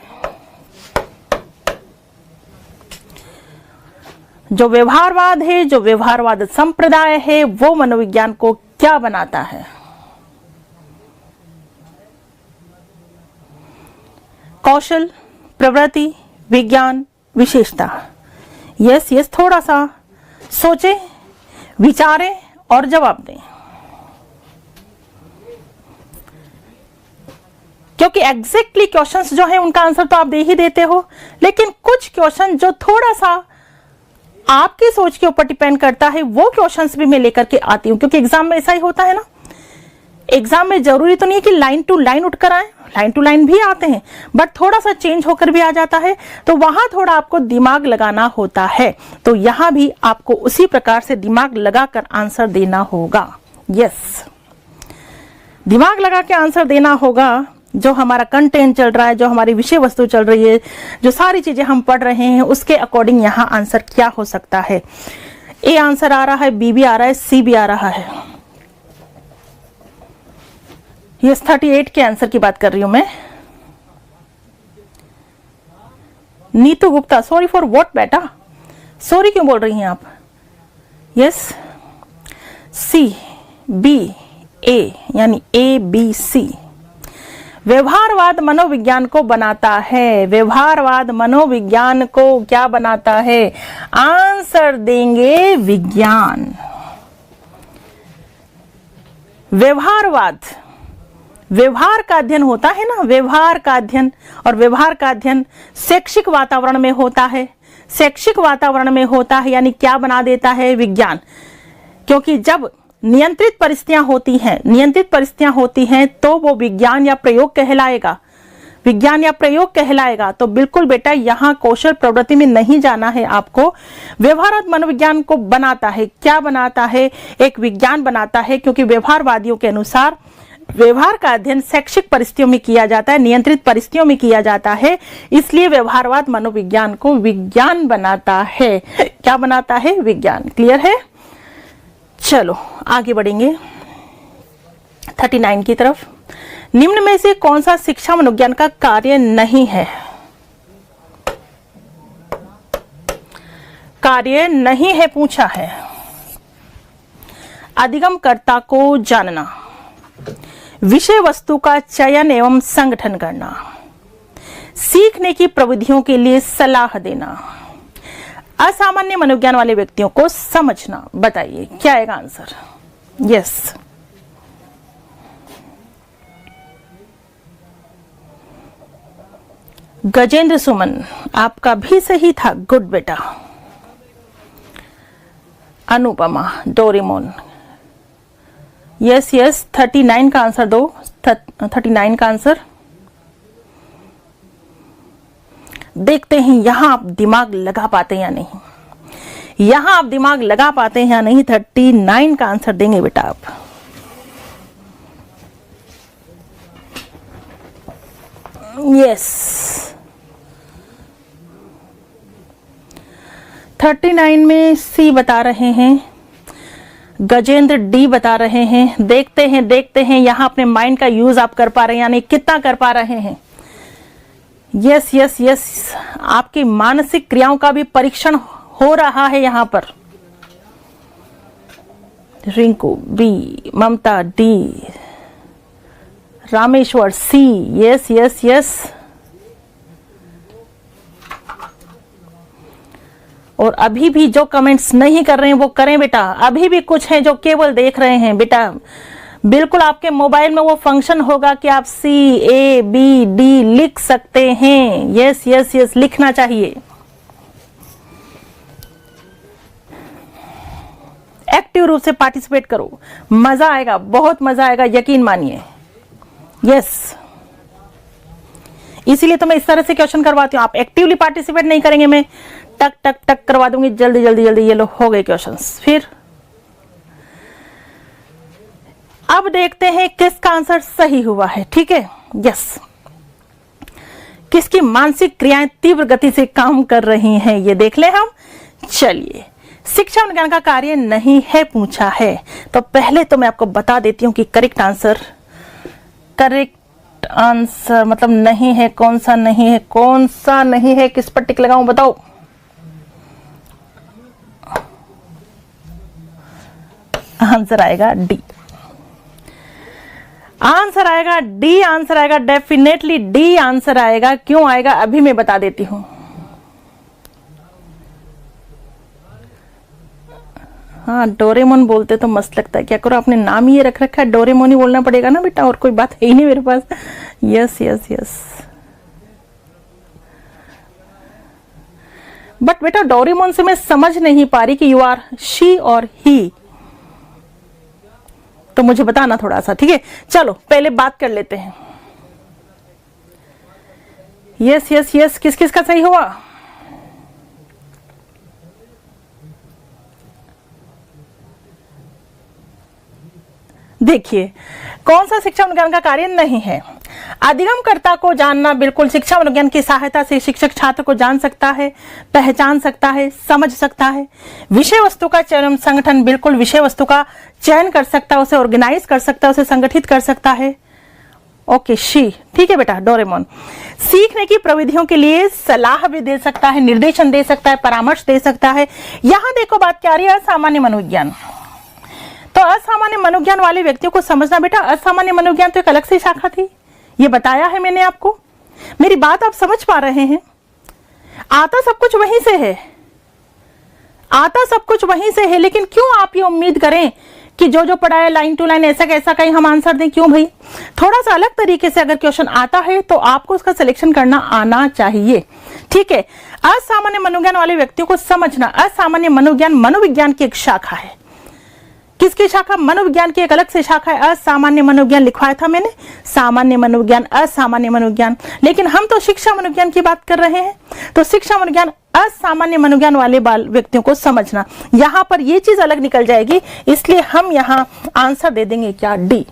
जो व्यवहारवाद है, जो व्यवहारवाद संप्रदाय है, वो मनोविज्ञान को क्या बनाता है? कौशल, प्रवृत्ति, विज्ञान, विशेषता। यस यस, थोड़ा सा सोचें, विचारें और जवाब दें, क्योंकि एग्जैक्टली क्वेश्चंस जो है उनका आंसर तो आप दे ही देते हो, लेकिन कुछ क्वेश्चन जो थोड़ा सा आपकी सोच के ऊपर डिपेंड करता है वो क्वेश्चंस भी मैं लेकर के आती हूं, क्योंकि एग्जाम में ऐसा ही होता है ना। एग्जाम में जरूरी तो नहीं है कि लाइन टू लाइन उठकर आए, लाइन टू लाइन भी आते हैं, बट थोड़ा सा चेंज होकर भी आ जाता है, तो वहां थोड़ा आपको दिमाग लगाना होता है। तो यहां भी आपको उसी प्रकार से दिमाग लगाकर आंसर देना होगा। यस, दिमाग लगा के आंसर देना होगा। जो हमारा कंटेंट चल रहा है, जो हमारी विषय वस्तु चल रही है, जो सारी चीजें हम पढ़ रहे हैं, उसके अकॉर्डिंग यहाँ आंसर क्या हो सकता है। ए आंसर आ रहा है, बी भी आ रहा है, सी भी आ रहा है। यस, 38 के आंसर की बात कर रही हूं मैं। Neetu Gupta, sorry for what बेटा, सॉरी क्यों बोल रही हैं आप। यस, सी बी ए, यानी ए बी सी। व्यवहारवाद मनोविज्ञान को बनाता है। व्यवहारवाद मनोविज्ञान को क्या बनाता है? आंसर देंगे विज्ञान। व्यवहारवाद, व्यवहार का अध्ययन होता है ना, व्यवहार का अध्ययन, और व्यवहार का अध्ययन शैक्षिक वातावरण में होता है। शैक्षिक वातावरण में होता है यानी क्या बना देता है? विज्ञान। क्योंकि जब नियंत्रित परिस्थितियां होती हैं, नियंत्रित परिस्थितियां होती हैं, तो वो विज्ञान या प्रयोग कहलाएगा। विज्ञान या प्रयोग कहलाएगा। तो बिल्कुल बेटा यहां कौशल प्रवृत्ति में नहीं जाना है आपको। व्यवहार मनोविज्ञान को बनाता है। क्या बनाता है? एक विज्ञान बनाता है, क्योंकि व्यवहारवादियों के अनुसार व्यवहार का अध्ययन शैक्षिक परिस्थितियों में किया जाता है, नियंत्रित परिस्थितियों में किया जाता है, इसलिए व्यवहारवाद मनोविज्ञान को विज्ञान बनाता है। क्या बनाता है? विज्ञान। क्लियर है? चलो आगे बढ़ेंगे 39 की तरफ। निम्न में से कौन सा शिक्षा मनोविज्ञान का कार्य नहीं है? कार्य नहीं है पूछा है। अधिगमकर्ता को जानना, विषय वस्तु का चयन एवं संगठन करना, सीखने की प्रविधियों के लिए सलाह देना, असामान्य मनोविज्ञान वाले व्यक्तियों को समझना। बताइए क्या आएगा आंसर? यस, गजेंद्र सुमन, आपका भी सही था, गुड बेटा। अनुपमा, डोरेमोन, यस यस, 39 का आंसर दो। 39 का आंसर देखते हैं यहां आप दिमाग लगा पाते हैं या नहीं। यहां आप दिमाग लगा पाते हैं या नहीं। 39 का आंसर देंगे बेटा आप। यस, 39 में सी बता रहे हैं, गजेंद्र डी बता रहे हैं। देखते हैं यहां अपने माइंड का यूज आप कर पा रहे हैं यानी कितना कर पा रहे हैं। यस यस यस, आपकी मानसिक क्रियाओं का भी परीक्षण हो रहा है यहां पर। रिंकू बी, ममता डी, रामेश्वर सी, यस यस यस। और अभी भी जो कमेंट्स नहीं कर रहे हैं वो करें बेटा। अभी भी कुछ हैं जो केवल देख रहे हैं बेटा। बिल्कुल आपके मोबाइल में वो फंक्शन होगा कि आप सी ए बी डी लिख सकते हैं। यस यस यस, लिखना चाहिए। एक्टिव रूप से पार्टिसिपेट करो, मजा आएगा, बहुत मजा आएगा, यकीन मानिए। यस, इसीलिए तो मैं इस तरह से क्वेश्चन करवाती हूँ। आप एक्टिवली पार्टिसिपेट नहीं करेंगे, मैं टक टक टक करवा दूंगी जल्दी जल्दी जल्दी। ये लो हो गए क्वेश्चंस। फिर अब देखते हैं किसका आंसर सही हुआ है। ठीक है, यस, किसकी मानसिक क्रियाएं तीव्र गति से काम कर रही हैं ये देख ले हम। चलिए, शिक्षा विज्ञान का कार्य नहीं है पूछा है, तो पहले तो मैं आपको बता देती हूं कि करेक्ट आंसर मतलब नहीं है। कौन सा नहीं है? कौन सा नहीं है? किस पर टिक लगाऊं बताओ? आंसर आएगा डी। आंसर आएगा डी, आंसर आएगा डेफिनेटली डी आंसर आएगा। क्यों आएगा अभी मैं बता देती हूं। हाँ, डोरेमोन बोलते तो मस्त लगता है। क्या करो, आपने नाम ही ये रख रखा है, डोरेमोन ही बोलना पड़ेगा ना बेटा, और कोई बात है ही नहीं मेरे पास। Yes yes yes. बट बेटा डोरेमोन से मैं समझ नहीं पा रही कि यू आर शी और ही, तो मुझे बताना थोड़ा सा, ठीक है। चलो पहले बात कर लेते हैं। यस यस यस, किस किस का सही हुआ? देखिए, कौन सा शिक्षा मनोविज्ञान का कार्य नहीं है? अधिगमकर्ता को जानना, बिल्कुल। शिक्षा मनोविज्ञान की सहायता से शिक्षक छात्र को जान सकता है, पहचान सकता है, समझ सकता है। विषय वस्तु का चयन, संगठन, बिल्कुल विषय वस्तु का चयन कर सकता है, उसे ऑर्गेनाइज कर सकता है, उसे संगठित कर सकता है। ओके शी, ठीक है बेटा डोरेमोन। सीखने की प्रविधियों के लिए सलाह भी दे सकता है, निर्देशन दे सकता है, परामर्श दे सकता है। यहां देखो बात क्या आ रही है, असामान्य मनोविज्ञान। तो असामान्य मनोविज्ञान वाले व्यक्तियों को समझना बेटा, असामान्य मनोविज्ञान तो एक अलग से शाखा थी, ये बताया है मैंने आपको। मेरी बात आप समझ पा रहे हैं? आता सब कुछ वहीं से है, आता सब कुछ वहीं से है, लेकिन क्यों आप ये उम्मीद करें कि जो जो पढ़ा है लाइन टू लाइन ऐसा कैसा कहीं हम आंसर दें? क्यों भाई, थोड़ा सा अलग तरीके से अगर क्वेश्चन आता है तो आपको उसका सिलेक्शन करना आना चाहिए, ठीक है। असामान्य मनोविज्ञान वाले व्यक्तियों को समझना, असामान्य मनोविज्ञान मनोविज्ञान की एक शाखा है। किसकी शाखा? मनोविज्ञान की एक अलग से शाखा है। असामान्य मनोविज्ञान लिखवाया था मैंने, सामान्य मनोविज्ञान, असामान्य मनोविज्ञान, लेकिन हम तो शिक्षा मनोविज्ञान की बात कर रहे हैं। तो शिक्षा मनोविज्ञान, असामान्य मनोविज्ञान वाले व्यक्तियों को समझना, यहां पर ये चीज अलग निकल जाएगी, इसलिए हम यहां आंसर दे देंगे क्या? डी।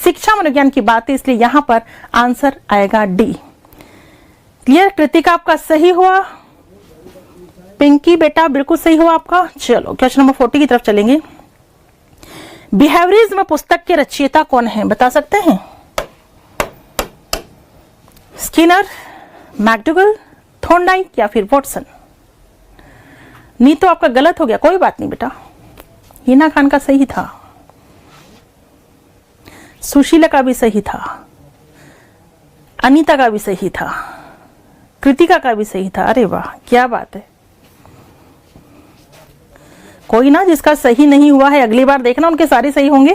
शिक्षा मनोविज्ञान की बात है, इसलिए यहां पर आंसर आएगा डी। क्लियर? कृतिका आपका सही हुआ, पिंकी बेटा बिल्कुल सही हुआ आपका। चलो क्वेश्चन नंबर 40 की तरफ चलेंगे। बिहेवियरिज्म पुस्तक के रचयिता कौन है, बता सकते हैं? स्किनर, मैकडूगल, थॉर्नडाइक या फिर वॉटसन? नहीं तो आपका गलत हो गया, कोई बात नहीं बेटा, हिना खान का सही था, सुशीला का भी सही था, अनीता का भी सही था, कृतिका का भी सही था। अरे वाह क्या बात है। कोई ना जिसका सही नहीं हुआ है अगली बार देखना उनके सारे सही होंगे।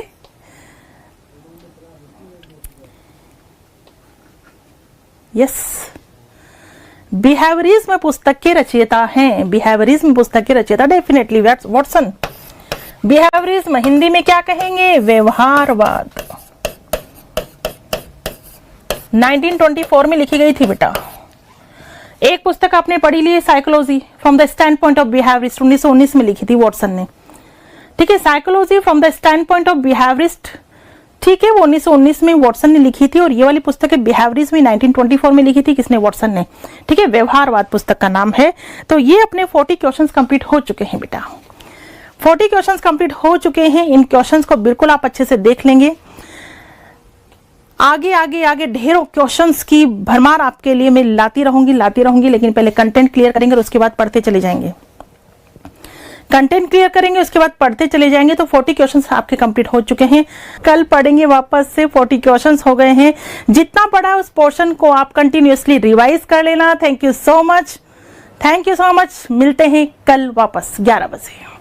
यस, बिहेवियरिज्म पुस्तक के रचयिता हैं, बिहेवियरिज्म पुस्तक के रचयिता डेफिनेटली वॉटसन। बिहेवियरिज्म हिंदी में क्या कहेंगे? व्यवहारवाद। 1924 में लिखी गई थी बेटा। एक पुस्तक आपने पढ़ी ली, psychology from the standpoint of behaviourist, 1919 में लिखी थी वॉटसन ने, ठीक है। Psychology from the standpoint of behaviourist, ठीक है, वो 1919 में वॉटसन ने लिखी थी। और ये वाली पुस्तक है बिहेवियरिज्म, 1924 में लिखी थी, किसने? वॉटसन ने, ठीक है। व्यवहारवाद पुस्तक का नाम है। तो ये अपने 40 क्वेश्चंस कंप्लीट हो चुके हैं बेटा, 40 क्वेश्चंस कंप्लीट हो चुके हैं। इन क्वेश्चंस को बिल्कुल आप अच्छे से देख लेंगे। आगे आगे आगे ढेरों क्वेश्चंस की भरमार आपके लिए मैं लाती रहूंगी, लेकिन पहले कंटेंट क्लियर करेंगे और उसके बाद पढ़ते चले जाएंगे। कंटेंट क्लियर करेंगे उसके बाद पढ़ते चले जाएंगे। तो 40 क्वेश्चंस आपके कंप्लीट हो चुके हैं। कल पढ़ेंगे वापस से, 40 क्वेश्चंस हो गए हैं। जितना पढ़ा है उस पोर्शन को आप कंटिन्यूअसली रिवाइज कर लेना। थैंक यू सो मच, मिलते हैं कल वापस 11 बजे।